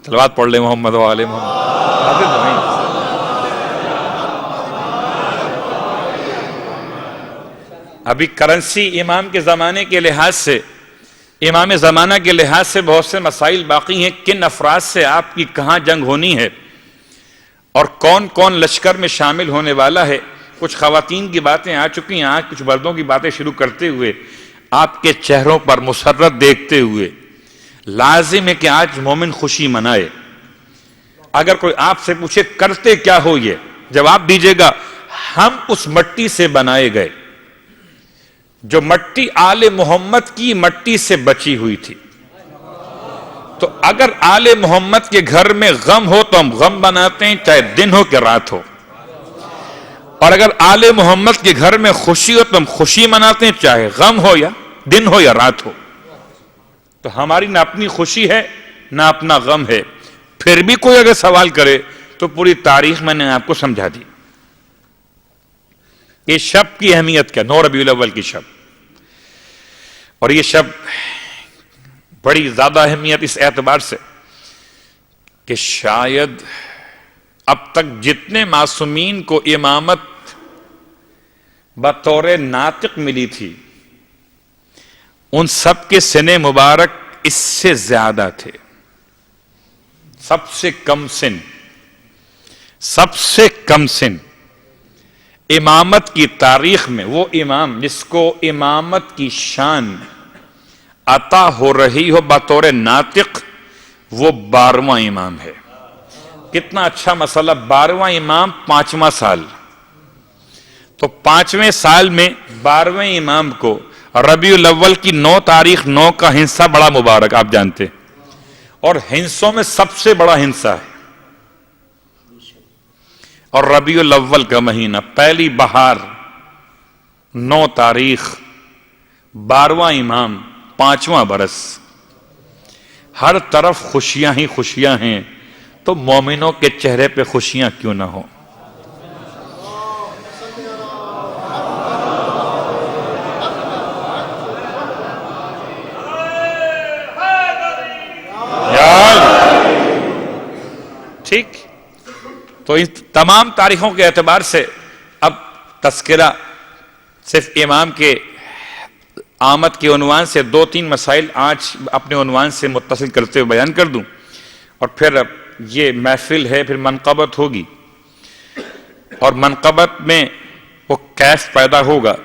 صلوات پڑھ لیں محمد و آل محمد. باتیں تو آئیں گی. ابھی کرنسی امام کے زمانے کے لحاظ سے، امام زمانہ کے لحاظ سے بہت سے مسائل باقی ہیں. کن افراد سے آپ کی کہاں جنگ ہونی ہے اور کون کون لشکر میں شامل ہونے والا ہے. کچھ خواتین کی باتیں آ چکی ہیں. آج کچھ مردوں کی باتیں شروع کرتے ہوئے آپ کے چہروں پر مسرت دیکھتے ہوئے لازم ہے کہ آج مومن خوشی منائے. اگر کوئی آپ سے پوچھے کرتے کیا ہو، یہ جواب دیجیے گا ہم اس مٹی سے بنائے گئے جو مٹی آل محمد کی مٹی سے بچی ہوئی تھی. تو اگر آل محمد کے گھر میں غم ہو تو ہم غم بناتے ہیں، چاہے دن ہو کہ رات ہو. اور اگر آل محمد کے گھر میں خوشی ہو تو ہم خوشی مناتے ہیں، چاہے غم ہو یا دن ہو یا رات ہو. تو ہماری نہ اپنی خوشی ہے نہ اپنا غم ہے. پھر بھی کوئی اگر سوال کرے تو پوری تاریخ میں نے آپ کو سمجھا دی. یہ شب کی اہمیت کیا؟ 9 ربیع الاول کی شب. اور یہ شب بڑی زیادہ اہمیت اس اعتبار سے کہ شاید اب تک جتنے معصومین کو امامت بطور ناطق ملی تھی ان سب کے سن مبارک اس سے زیادہ تھے. سب سے کم سن امامت کی تاریخ میں وہ امام جس کو امامت کی شان عطا ہو رہی ہو بطور ناطق، وہ 12واں امام ہے. کتنا اچھا مسئلہ، 12واں امام 5واں سال. تو 5ویں سال میں 12ویں امام کو ربیع الاول کی 9 تاریخ 9 کا ہنسا بڑا مبارک، آپ جانتے، اور ہنسوں میں سب سے بڑا ہنسا ہے. اور ربیع الاول کا مہینہ، پہلی بہار، 9 تاریخ، 12واں امام، 5واں برس. ہر طرف خوشیاں ہی خوشیاں ہیں. تو مومنوں کے چہرے پہ خوشیاں کیوں نہ ہوں؟ ٹھیک. تو ان تمام تاریخوں کے اعتبار سے اب تذکرہ صرف امام کے آمد کے عنوان سے 2-3 مسائل آج اپنے عنوان سے متصل کرتے ہوئے بیان کر دوں، اور پھر اب یہ محفل ہے، پھر منقبت ہوگی. اور منقبت میں وہ کیف پیدا ہوگا.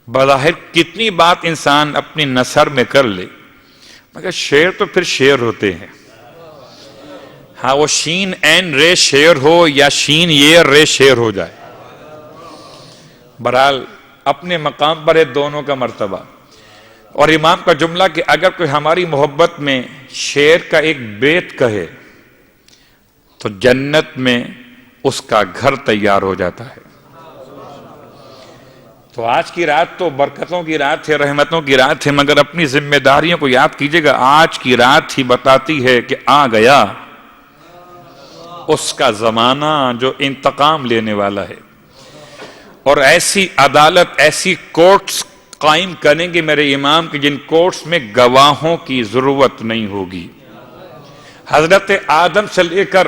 بظاہر کتنی بات انسان اپنی نثر میں کر لے، مگر شعر تو پھر شعر ہوتے ہیں. ہاں وہ شین این رے شعر ہو یا شین یہ رے شعر ہو جائے، بہرحال اپنے مقام پر ہے دونوں کا مرتبہ. اور امام کا جملہ کہ اگر کوئی ہماری محبت میں شعر کا ایک بیت کہے تو جنت میں اس کا گھر تیار ہو جاتا ہے. تو آج کی رات تو برکتوں کی رات ہے، رحمتوں کی رات ہے، مگر اپنی ذمہ داریوں کو یاد کیجئے گا. آج کی رات ہی بتاتی ہے کہ آ گیا اس کا زمانہ جو انتقام لینے والا ہے. اور ایسی عدالت، ایسی کورٹس قائم کریں گے میرے امام کہ جن کورٹس میں گواہوں کی ضرورت نہیں ہوگی. حضرت آدم سے لے کر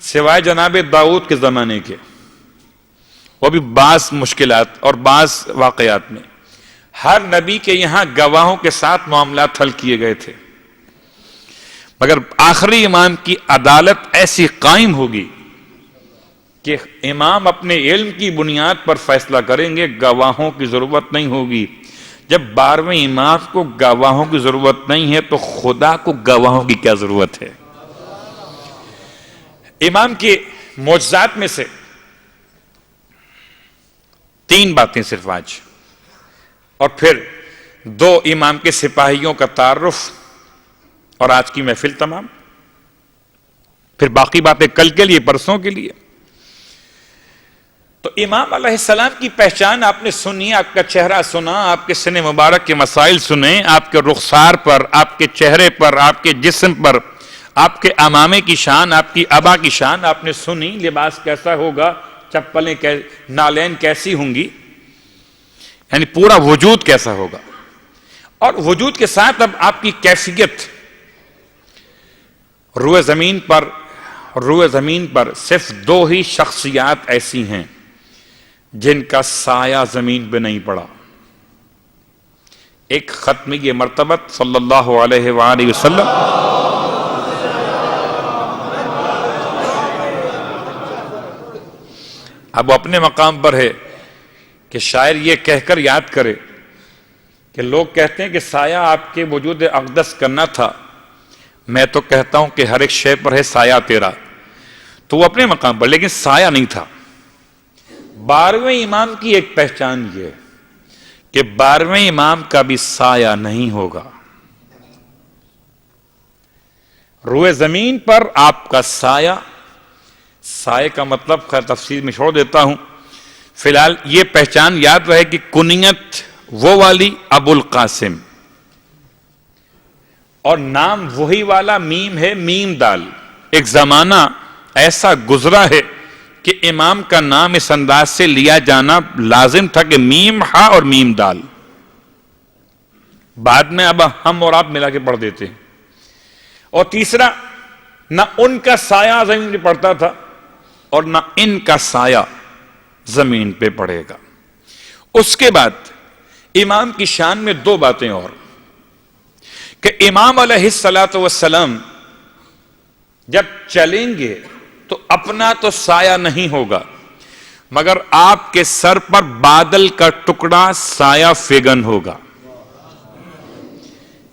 سوائے جناب داؤد کے زمانے کے، وہ بھی بعض مشکلات اور بعض واقعات میں، ہر نبی کے یہاں گواہوں کے ساتھ معاملات حل کیے گئے تھے. مگر آخری امام کی عدالت ایسی قائم ہوگی کہ امام اپنے علم کی بنیاد پر فیصلہ کریں گے، گواہوں کی ضرورت نہیں ہوگی. جب 12ویں امام کو گواہوں کی ضرورت نہیں ہے تو خدا کو گواہوں کی کیا ضرورت ہے؟ امام کے معجزات میں سے 3 باتیں صرف آج، اور پھر 2 امام کے سپاہیوں کا تعارف، اور آج کی محفل تمام. پھر باقی باتیں کل کے لیے، پرسوں کے لیے۔ تو امام علیہ السلام کی پہچان آپ نے سنی، آپ کا چہرہ سنا، آپ کے سن مبارک کے مسائل سنے، آپ کے رخسار پر، آپ کے چہرے پر، آپ کے جسم پر، آپ کے امامے کی شان، آپ کی ابا کی شان آپ نے سنی، لباس کیسا ہوگا، چپلیں نالین کیسی ہوں گی، یعنی پورا وجود کیسا ہوگا۔ اور وجود کے ساتھ اب آپ کی کیفیت، روئے زمین پر صرف دو ہی شخصیات ایسی ہیں جن کا سایہ زمین پہ نہیں پڑا، ایک ختمی مرتبت صلی اللہ علیہ وآلہ وسلم، اب وہ اپنے مقام پر ہے کہ شاعر یہ کہہ کر یاد کرے کہ لوگ کہتے ہیں کہ سایہ آپ کے وجود اقدس کرنا تھا، میں تو کہتا ہوں کہ ہر ایک شے پر ہے سایہ تیرا، تو وہ اپنے مقام پر، لیکن سایہ نہیں تھا۔ 12ویں امام کی ایک پہچان یہ کہ 12ویں امام کا بھی سایہ نہیں ہوگا، روئے زمین پر آپ کا سایہ کا مطلب خیر تفصیل میں چھوڑ دیتا ہوں، فی الحال یہ پہچان یاد رہے کہ کنیت وہ والی ابو القاسم، اور نام وہی والا میم ہے، میم دال۔ ایک زمانہ ایسا گزرا ہے کہ امام کا نام اس انداز سے لیا جانا لازم تھا کہ میم ہا اور میم دال، بعد میں اب ہم اور آپ ملا کے پڑھ دیتے ہیں۔ اور تیسرا، نہ ان کا سایہ زمین پہ پڑتا تھا اور نہ ان کا سایہ زمین پہ پڑے گا۔ اس کے بعد امام کی شان میں دو باتیں اور، کہ امام علیہ السلام جب چلیں گے تو اپنا تو سایہ نہیں ہوگا، مگر آپ کے سر پر بادل کا ٹکڑا سایہ فگن ہوگا۔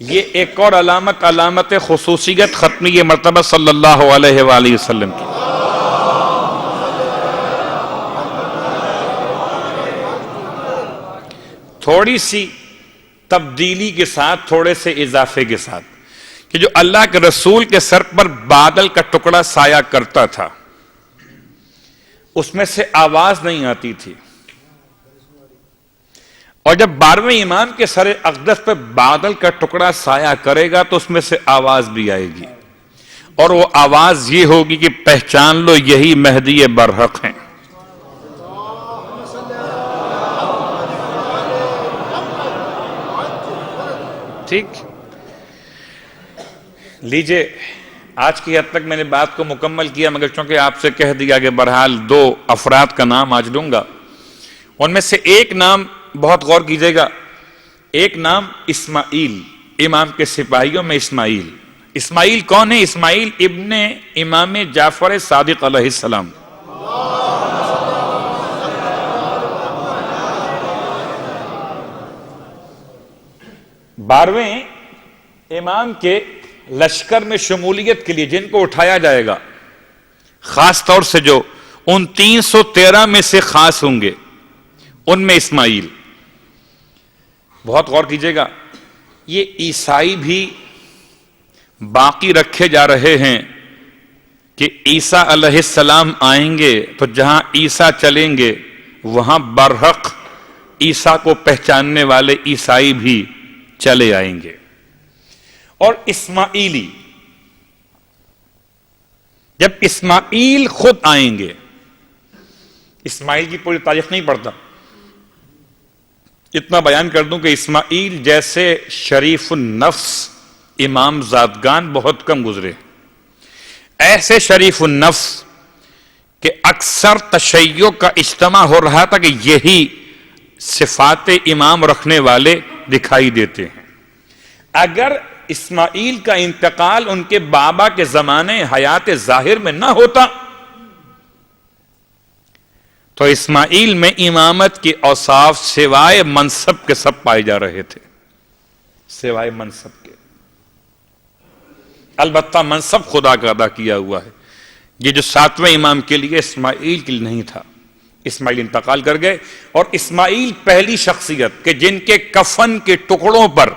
یہ ایک اور علامت خصوصیت ختمی مرتبہ صلی اللہ علیہ وآلہ وسلم کی۔ تھوڑی سی تبدیلی کے ساتھ، تھوڑے سے اضافے کے ساتھ، کہ جو اللہ کے رسول کے سر پر بادل کا ٹکڑا سایہ کرتا تھا اس میں سے آواز نہیں آتی تھی، اور جب 12ویں امام کے سر اقدس پہ بادل کا ٹکڑا سایہ کرے گا تو اس میں سے آواز بھی آئے گی، اور وہ آواز یہ ہوگی کہ پہچان لو یہی مہدی برحق ہیں۔ ٹھیک، لیجئے آج کی حد تک میں نے بات کو مکمل کیا، مگر چونکہ آپ سے کہہ دیا کہ بہرحال دو افراد کا نام آج لوں گا، ان میں سے ایک نام بہت غور کیجئے گا، ایک نام اسماعیل، امام کے سپاہیوں میں اسماعیل۔ اسماعیل کون ہے؟ اسماعیل ابن امام جعفر صادق علیہ السلام۔ بارہویں امام کے لشکر میں شمولیت کے لیے جن کو اٹھایا جائے گا، خاص طور سے جو ان 313 میں سے خاص ہوں گے، ان میں اسماعیل۔ بہت غور کیجئے گا، یہ عیسائی بھی باقی رکھے جا رہے ہیں کہ عیسیٰ علیہ السلام آئیں گے تو جہاں عیسیٰ چلیں گے وہاں برحق عیسیٰ کو پہچاننے والے عیسائی بھی چلے آئیں گے۔ اور اسماعیلی، جب اسماعیل خود آئیں گے، اسماعیل کی پوری تاریخ نہیں پڑھتا، اتنا بیان کر دوں کہ اسماعیل جیسے شریف النفس امام زادگان بہت کم گزرے، ایسے شریف النفس کہ اکثر تشیع کا اجتماع ہو رہا تھا کہ یہی صفات امام رکھنے والے دکھائی دیتے ہیں۔ اگر اسماعیل کا انتقال ان کے بابا کے زمانے حیات ظاہر میں نہ ہوتا تو اسماعیل میں امامت کے اوصاف سوائے منصب کے سب پائے جا رہے تھے، سوائے منصب کے۔ البتہ منصب خدا کا ادا کیا ہوا ہے، یہ جو 7ویں امام کے لیے اسماعیل کے لیے نہیں تھا۔ اسماعیل انتقال کر گئے، اور اسماعیل پہلی شخصیت کہ جن کے کفن کے ٹکڑوں پر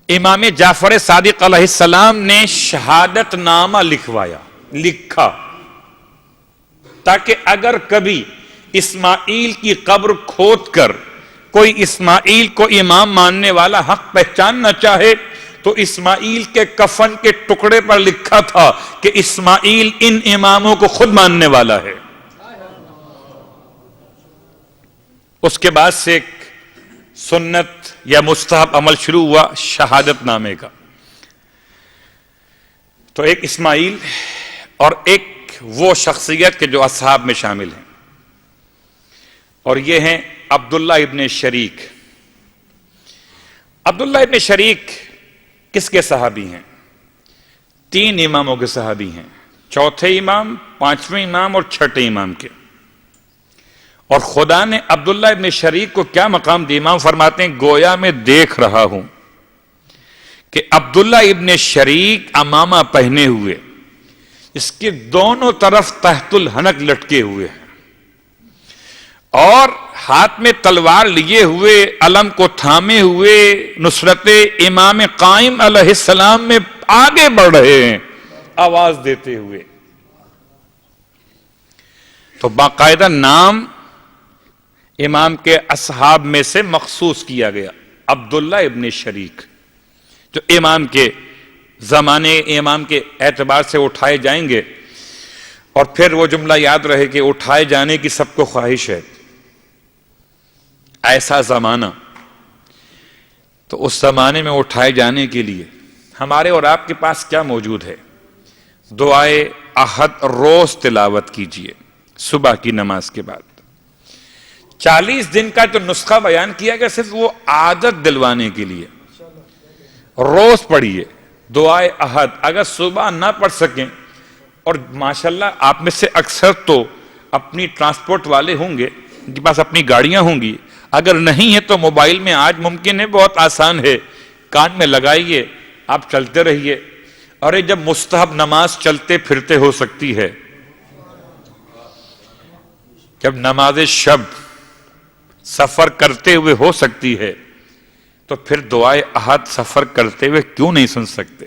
امام جعفر صادق علیہ السلام نے شہادت نامہ لکھا تاکہ اگر کبھی اسماعیل کی قبر کھود کر کوئی اسماعیل کو امام ماننے والا حق پہچاننا چاہے تو اسماعیل کے کفن کے ٹکڑے پر لکھا تھا کہ اسماعیل ان اماموں کو خود ماننے والا ہے۔ اس کے بعد سے ایک سنت یا مستحب عمل شروع ہوا شہادت نامے کا۔ تو ایک اسماعیل اور ایک وہ شخصیت کے جو اصحاب میں شامل ہیں، اور یہ ہیں عبداللہ ابن شریک۔ عبداللہ ابن شریک کس کے صحابی ہیں؟ 3 اماموں کے صحابی ہیں، چوتھے امام، 5ویں امام اور 6ٹھے امام کے۔ اور خدا نے عبداللہ ابن شریک کو کیا مقام دیا؟ امام فرماتے ہیں گویا میں دیکھ رہا ہوں کہ عبداللہ ابن شریک عمامہ پہنے ہوئے، اس کے دونوں طرف تحت الحنک لٹکے ہوئے ہیں، اور ہاتھ میں تلوار لیے ہوئے، علم کو تھامے ہوئے نصرت امام قائم علیہ السلام میں آگے بڑھ رہے ہیں آواز دیتے ہوئے۔ تو باقاعدہ نام امام کے اصحاب میں سے مخصوص کیا گیا، عبداللہ ابن شریک، جو امام کے زمانے امام کے اعتبار سے اٹھائے جائیں گے۔ اور پھر وہ جملہ یاد رہے کہ اٹھائے جانے کی سب کو خواہش ہے، ایسا زمانہ۔ تو اس زمانے میں اٹھائے جانے کے لیے ہمارے اور آپ کے پاس کیا موجود ہے؟ دعائے احد روز تلاوت کیجئے صبح کی نماز کے بعد۔ 40 دن کا جو نسخہ بیان کیا گیا صرف وہ عادت دلوانے کے لیے، روز پڑھیے دعائے احد۔ اگر صبح نہ پڑھ سکیں، اور ماشاءاللہ آپ میں سے اکثر تو اپنی ٹرانسپورٹ والے ہوں گے، ان کے پاس اپنی گاڑیاں ہوں گی، اگر نہیں ہے تو موبائل میں آج ممکن ہے، بہت آسان ہے، کان میں لگائیے، آپ چلتے رہیے۔ اور یہ جب مستحب نماز چلتے پھرتے ہو سکتی ہے، جب نماز شب سفر کرتے ہوئے ہو سکتی ہے، تو پھر دعائے احد سفر کرتے ہوئے کیوں نہیں سن سکتے؟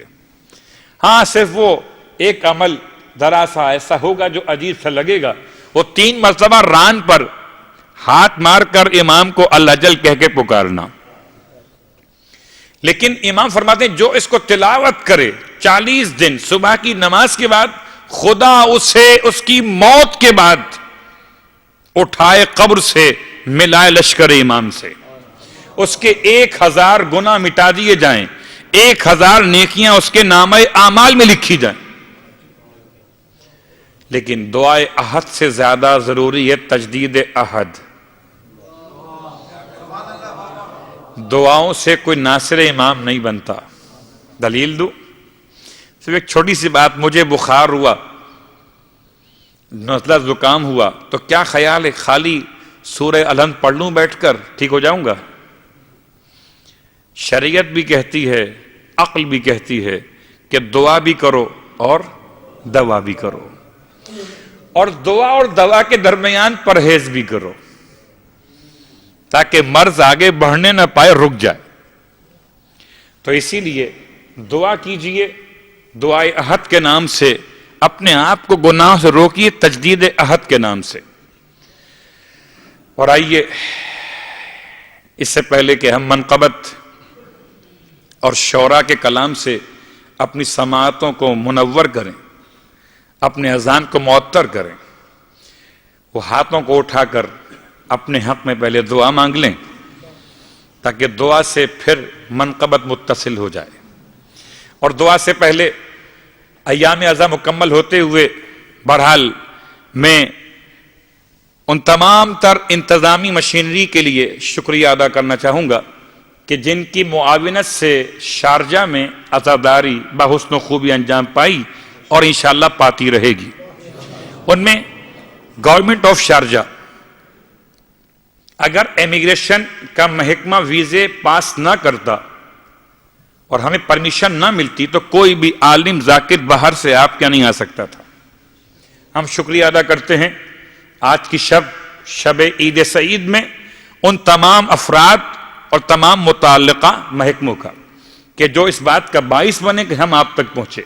ہاں صرف وہ ایک عمل ذرا سا ایسا ہوگا جو عجیب سا لگے گا، وہ 3 مرتبہ ران پر ہاتھ مار کر امام کو اللہ جل کہہ کے پکارنا۔ لیکن امام فرماتے ہیں جو اس کو تلاوت کرے 40 دن صبح کی نماز کے بعد، خدا اسے اس کی موت کے بعد اٹھائے قبر سے ملائے لشکر امام سے، اس کے 1000 گناہ مٹا دیے جائیں، 1000 نیکیاں اس کے نامہ اعمال میں لکھی جائیں۔ لیکن دعائے احد سے زیادہ ضروری ہے تجدید عہد۔ دعاؤں سے کوئی ناصر امام نہیں بنتا۔ دلیل دو، صرف ایک چھوٹی سی بات، مجھے بخار ہوا، نزلہ زکام ہوا، تو کیا خیال ہے خالی سورہ الحمد پڑھ لوں بیٹھ کر ٹھیک ہو جاؤں گا؟ شریعت بھی کہتی ہے، عقل بھی کہتی ہے کہ دعا بھی کرو اور دوا بھی کرو، اور دعا اور دوا کے درمیان پرہیز بھی کرو تاکہ مرض آگے بڑھنے نہ پائے، رک جائے۔ تو اسی لیے دعا کیجئے دعائے احد کے نام سے، اپنے آپ کو گناہ سے روکیے تجدید عہد کے نام سے۔ اور آئیے اس سے پہلے کہ ہم منقبت اور شعراء کے کلام سے اپنی سماعتوں کو منور کریں، اپنے اذان کو معطر کریں، وہ ہاتھوں کو اٹھا کر اپنے حق میں پہلے دعا مانگ لیں تاکہ دعا سے پھر منقبت متصل ہو جائے۔ اور دعا سے پہلے ایام اعضاء مکمل ہوتے ہوئے بہرحال میں ان تمام تر انتظامی مشینری کے لیے شکریہ ادا کرنا چاہوں گا کہ جن کی معاونت سے شارجہ میں عزاداری بحسن و خوبی انجام پائی اور انشاءاللہ پاتی رہے گی۔ ان میں گورنمنٹ آف شارجہ، اگر امیگریشن کا محکمہ ویزے پاس نہ کرتا اور ہمیں پرمیشن نہ ملتی تو کوئی بھی عالم ذاکر باہر سے آپ کیا نہیں آ سکتا تھا۔ ہم شکریہ ادا کرتے ہیں آج کی شب عید سعید میں ان تمام افراد اور تمام متعلقہ محکموں کا کہ جو اس بات کا باعث بنے کہ ہم آپ تک پہنچے۔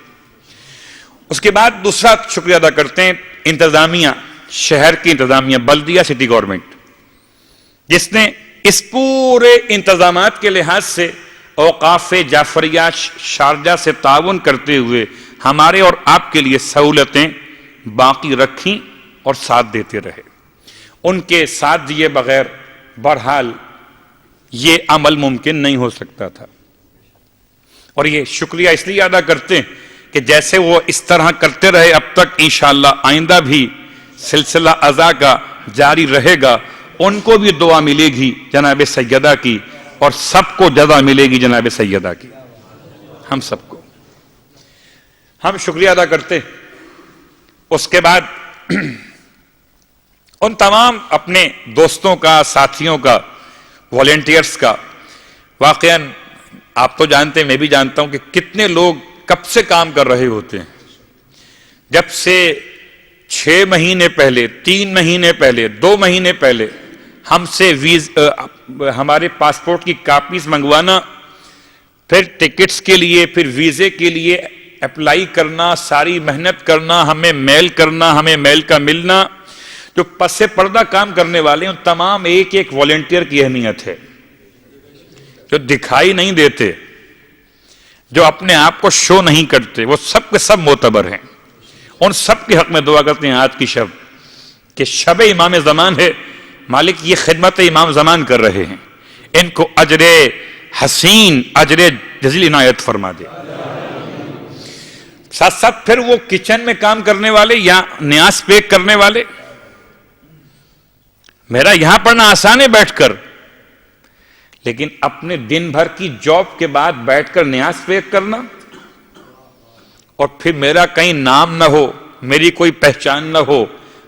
اس کے بعد دوسرا شکریہ ادا کرتے ہیں انتظامیہ، شہر کی انتظامیہ، بلدیہ، سٹی گورنمنٹ، جس نے اس پورے انتظامات کے لحاظ سے اوقاف جعفریہ شارجہ سے تعاون کرتے ہوئے ہمارے اور آپ کے لیے سہولتیں باقی رکھیں اور ساتھ دیتے رہے۔ ان کے ساتھ دیے بغیر بہرحال یہ عمل ممکن نہیں ہو سکتا تھا، اور یہ شکریہ اس لیے ادا کرتے ہیں کہ جیسے وہ اس طرح کرتے رہے اب تک، انشاءاللہ آئندہ بھی سلسلہ ازا کا جاری رہے گا۔ ان کو بھی دعا ملے گی جناب سیدہ کی، اور سب کو جزا ملے گی جناب سیدہ کی، ہم سب کو۔ ہم شکریہ ادا کرتے ہیں۔ اس کے بعد ان تمام اپنے دوستوں کا، ساتھیوں کا، والنٹیئرز کا، واقعاً آپ تو جانتے ہیں، میں بھی جانتا ہوں کہ کتنے لوگ کب سے کام کر رہے ہوتے ہیں۔ جب سے 6 مہینے پہلے، 3 مہینے پہلے، 2 مہینے پہلے ہم سے ہمارے پاسپورٹ کی کاپیز منگوانا، پھر ٹکٹس کے لیے، پھر ویزے کے لیے اپلائی کرنا، ساری محنت کرنا، ہمیں میل کرنا، ہمیں میل کا ملنا، جو پس پردہ کام کرنے والے ہیں ان تمام ایک ایک والنٹیئر کی اہمیت ہے، جو دکھائی نہیں دیتے، جو اپنے آپ کو شو نہیں کرتے، وہ سب کے سب معتبر ہیں۔ ان سب کے حق میں دعا کرتے ہیں آج کی شب کہ شب امام زمان ہے، مالک یہ خدمت امام زمان کر رہے ہیں، ان کو اجر حسین، اجر جزیل عنایت فرما دے۔ ساتھ ساتھ پھر وہ کچن میں کام کرنے والے یا نیاز پیک کرنے والے، میرا یہاں پڑھنا آسان ہے بیٹھ کر، لیکن اپنے دن بھر کی جاب کے بعد بیٹھ کر نیاز پیک کرنا، اور پھر میرا کہیں نام نہ ہو، میری کوئی پہچان نہ ہو،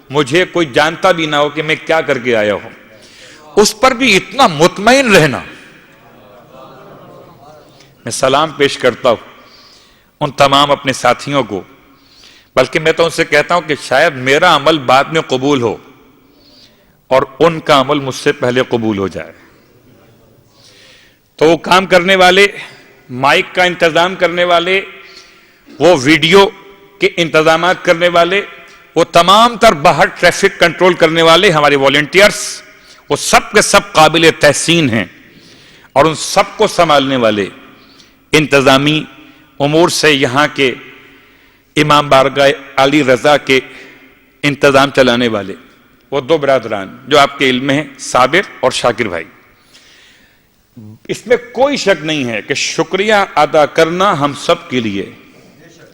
مجھے کوئی جانتا بھی نہ ہو کہ میں کیا کر کے آیا ہوں، اس پر بھی اتنا مطمئن رہنا۔ میں سلام پیش کرتا ہوں ان تمام اپنے ساتھیوں کو، بلکہ میں تو ان سے کہتا ہوں کہ شاید میرا عمل بعد میں قبول ہو اور ان کا عمل مجھ سے پہلے قبول ہو جائے۔ تو وہ کام کرنے والے، مائک کا انتظام کرنے والے، وہ ویڈیو کے انتظامات کرنے والے، وہ تمام تر باہر ٹریفک کنٹرول کرنے والے ہمارے والنٹیئرز، وہ سب کے سب قابل تحسین ہیں، اور ان سب کو سنبھالنے والے انتظامی امور سے یہاں کے امام بارگاہ علی رضا کے انتظام چلانے والے وہ 2 برادران جو آپ کے علم میں ہیں، صابر اور شاکر بھائی، اس میں کوئی شک نہیں ہے کہ شکریہ ادا کرنا ہم سب کے لیے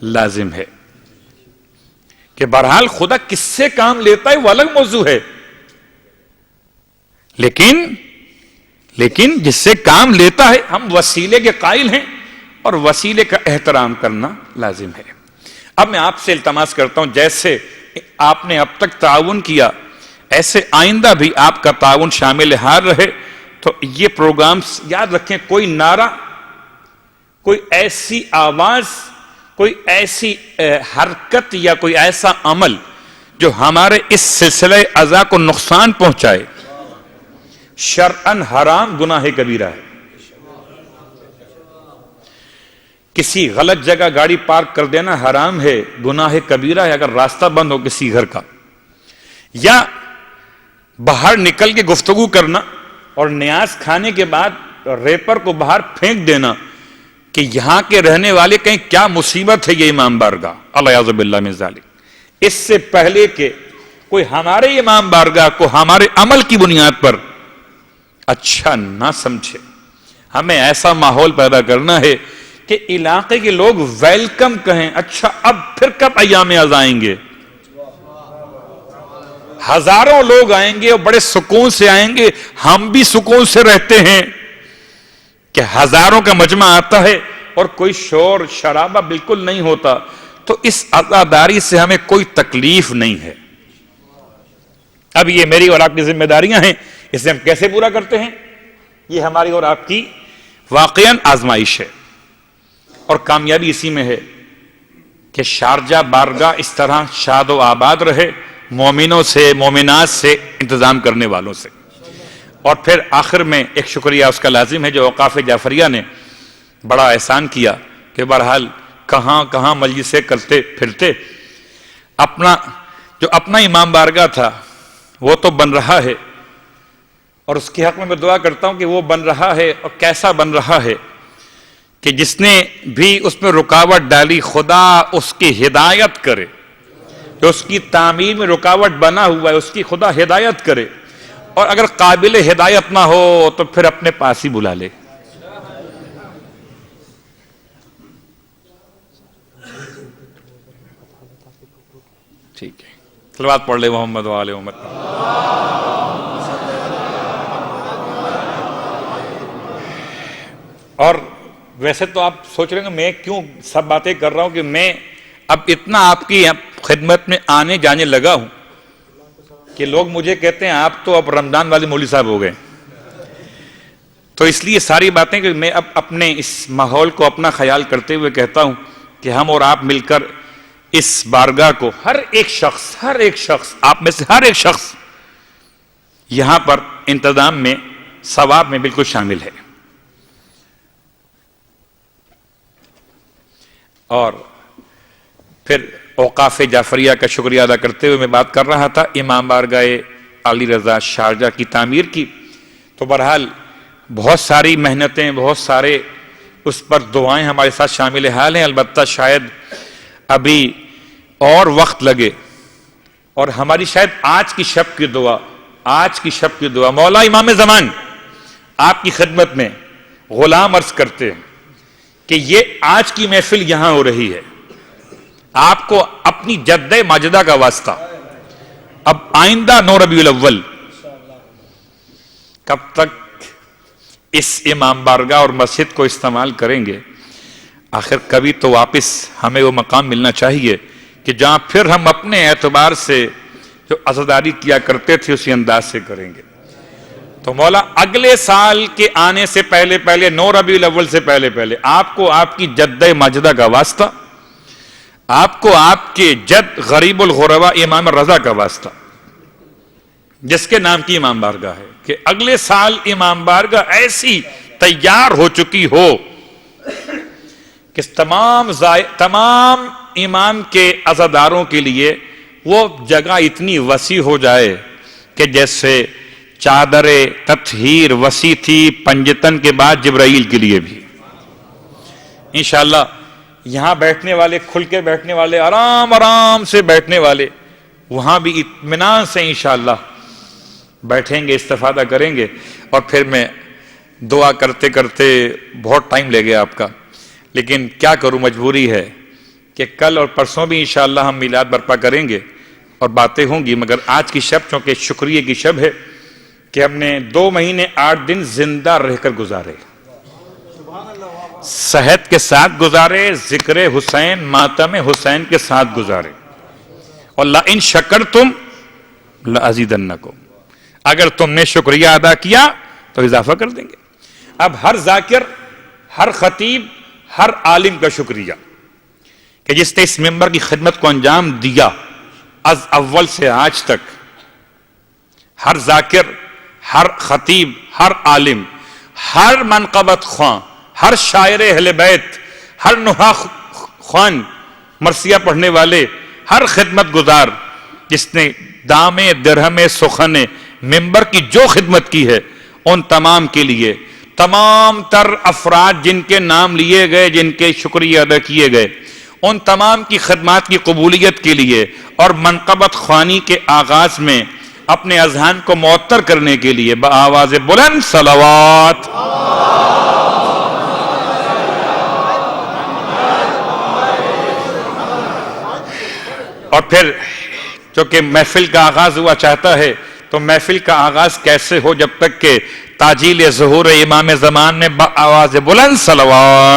لازم ہے، کہ بہرحال خدا کس سے کام لیتا ہے وہ الگ موضوع ہے، لیکن جس سے کام لیتا ہے ہم وسیلے کے قائل ہیں، اور وسیلے کا احترام کرنا لازم ہے۔ اب میں آپ سے التماس کرتا ہوں، جیسے آپ نے اب تک تعاون کیا، ایسے آئندہ بھی آپ کا تعاون شامل حال رہے۔ تو یہ پروگرامز یاد رکھیں، کوئی نعرہ، کوئی ایسی آواز، کوئی ایسی حرکت یا کوئی ایسا عمل جو ہمارے اس سلسلہ ازا کو نقصان پہنچائے، شرعاً حرام، گناہ کبیرہ ہے۔ کسی غلط جگہ گاڑی پارک کر دینا حرام ہے، گناہ کبیرہ ہے اگر راستہ بند ہو کسی گھر کا، یا باہر نکل کے گفتگو کرنا اور نیاز کھانے کے بعد ریپر کو باہر پھینک دینا کہ یہاں کے رہنے والے کہیں کیا مصیبت ہے یہ امام بارگاہ، الیاذ باللہ من ذالک۔ اس سے پہلے کہ کوئی ہمارے امام بارگاہ کو ہمارے عمل کی بنیاد پر اچھا نہ سمجھے، ہمیں ایسا ماحول پیدا کرنا ہے کہ علاقے کے لوگ ویلکم کہیں، اچھا اب پھر کب ایام ازا آئیں گے، ہزاروں لوگ آئیں گے اور بڑے سکون سے آئیں گے، ہم بھی سکون سے رہتے ہیں کہ ہزاروں کا مجمع آتا ہے اور کوئی شور شرابہ بالکل نہیں ہوتا، تو اس عزاداری سے ہمیں کوئی تکلیف نہیں ہے۔ اب یہ میری اور آپ کی ذمہ داریاں ہیں، اسے ہم کیسے پورا کرتے ہیں، یہ ہماری اور آپ کی واقعاً آزمائش ہے، اور کامیابی اسی میں ہے کہ شارجہ بارگاہ اس طرح شاد و آباد رہے، مومنوں سے، مومنات سے، انتظام کرنے والوں سے۔ اور پھر آخر میں ایک شکریہ اس کا لازم ہے جو اوقاف جعفریہ نے بڑا احسان کیا کہ بہرحال کہاں کہاں مجلسیں کرتے پھرتے، جو اپنا امام بارگاہ تھا وہ تو بن رہا ہے، اور اس کے حق میں دعا کرتا ہوں کہ وہ بن رہا ہے، اور کیسا بن رہا ہے کہ جس نے بھی اس میں رکاوٹ ڈالی خدا اس کی ہدایت کرے، جو اس کی تعمیر میں رکاوٹ بنا ہوا ہے اس کی خدا ہدایت کرے، اور اگر قابل ہدایت نہ ہو تو پھر اپنے پاس ہی بلا لے۔ ٹھیک ہے، صلوات پڑھ لے محمد و آل محمد۔ اور ویسے تو آپ سوچ رہے ہیں کہ میں کیوں سب باتیں کر رہا ہوں، کہ میں اب اتنا آپ کی خدمت میں آنے جانے لگا ہوں کہ لوگ مجھے کہتے ہیں آپ تو اب رمضان والے مولوی صاحب ہو گئے، تو اس لیے ساری باتیں کہ میں اب اپنے اس ماحول کو اپنا خیال کرتے ہوئے کہتا ہوں کہ ہم اور آپ مل کر اس بارگاہ کو ہر ایک شخص آپ میں سے ہر ایک شخص یہاں پر انتظام میں ثواب میں بالکل شامل ہے۔ اور پھر اوقاف جعفریہ کا شکریہ ادا کرتے ہوئے میں بات کر رہا تھا امام بارگاہ علی رضا شارجہ کی تعمیر کی، تو بہرحال بہت ساری محنتیں، بہت سارے اس پر دعائیں ہمارے ساتھ شامل حال ہیں، البتہ شاید ابھی اور وقت لگے، اور ہماری شاید آج کی شب کی دعا مولا امام زمان آپ کی خدمت میں غلام عرض کرتے ہیں کہ یہ آج کی محفل یہاں ہو رہی ہے، آپ کو اپنی جد ماجدہ کا واسطہ، اب آئندہ 9 ربیع الاول کب تک اس امام بارگاہ اور مسجد کو استعمال کریں گے، آخر کبھی تو واپس ہمیں وہ مقام ملنا چاہیے کہ جہاں پھر ہم اپنے اعتبار سے جو عزاداری کیا کرتے تھے اسی انداز سے کریں گے۔ تو مولا اگلے سال کے آنے سے پہلے 9 ربیع الاول سے پہلے آپ کو آپ کی جد ماجدہ کا واسطہ، آپ کو آپ کے جد غریب الغربا امام رضا کا واسطہ، جس کے نام کی امام بارگاہ ہے، کہ اگلے سال امام بارگاہ ایسی تیار ہو چکی ہو کہ تمام امام کے عزاداروں کے لیے وہ جگہ اتنی وسیع ہو جائے کہ جیسے چادر تطہیر وسیع تھی پنجتن کے بعد جبرائیل کے لیے بھی، انشاءاللہ یہاں بیٹھنے والے، کھل کے بیٹھنے والے، آرام سے بیٹھنے والے، وہاں بھی اطمینان سے انشاءاللہ بیٹھیں گے، استفادہ کریں گے۔ اور پھر میں دعا کرتے کرتے بہت ٹائم لے گیا آپ کا، لیکن کیا کروں، مجبوری ہے کہ کل اور پرسوں بھی انشاءاللہ ہم میلاد برپا کریں گے اور باتیں ہوں گی، مگر آج کی شب چونکہ شکریہ کی شب ہے کہ ہم نے 2 مہینے 8 دن زندہ رہ کر گزارے، صحت کے ساتھ گزارے، ذکر حسین ماتم حسین کے ساتھ گزارے، اور لَإِن شَكَرْتُمْ لَأَزِيدَنَّكُمْ، اگر تم نے شکریہ ادا کیا تو اضافہ کر دیں گے۔ اب ہر ذاکر، ہر خطیب، ہر عالم کا شکریہ کہ جس نے اس ممبر کی خدمت کو انجام دیا از اول سے آج تک، ہر ذاکر، ہر خطیب، ہر عالم، ہر منقبت خواں، ہر شاعر اہل بیت، ہر نحا خوان، مرثیہ پڑھنے والے، ہر خدمت گزار جس نے دامے درہم سخن ممبر کی جو خدمت کی ہے، ان تمام کے لیے، تمام تر افراد جن کے نام لیے گئے، جن کے شکریہ ادا کیے گئے، ان تمام کی خدمات کی قبولیت کے لیے اور منقبت خوانی کے آغاز میں اپنے اذہان کو معطر کرنے کے لیے بآواز بلند صلوات۔ اور پھر چونکہ محفل کا آغاز ہوا چاہتا ہے تو محفل کا آغاز کیسے ہو جب تک کہ تاجیل ظہور امام زمان میں بآواز بلند صلوات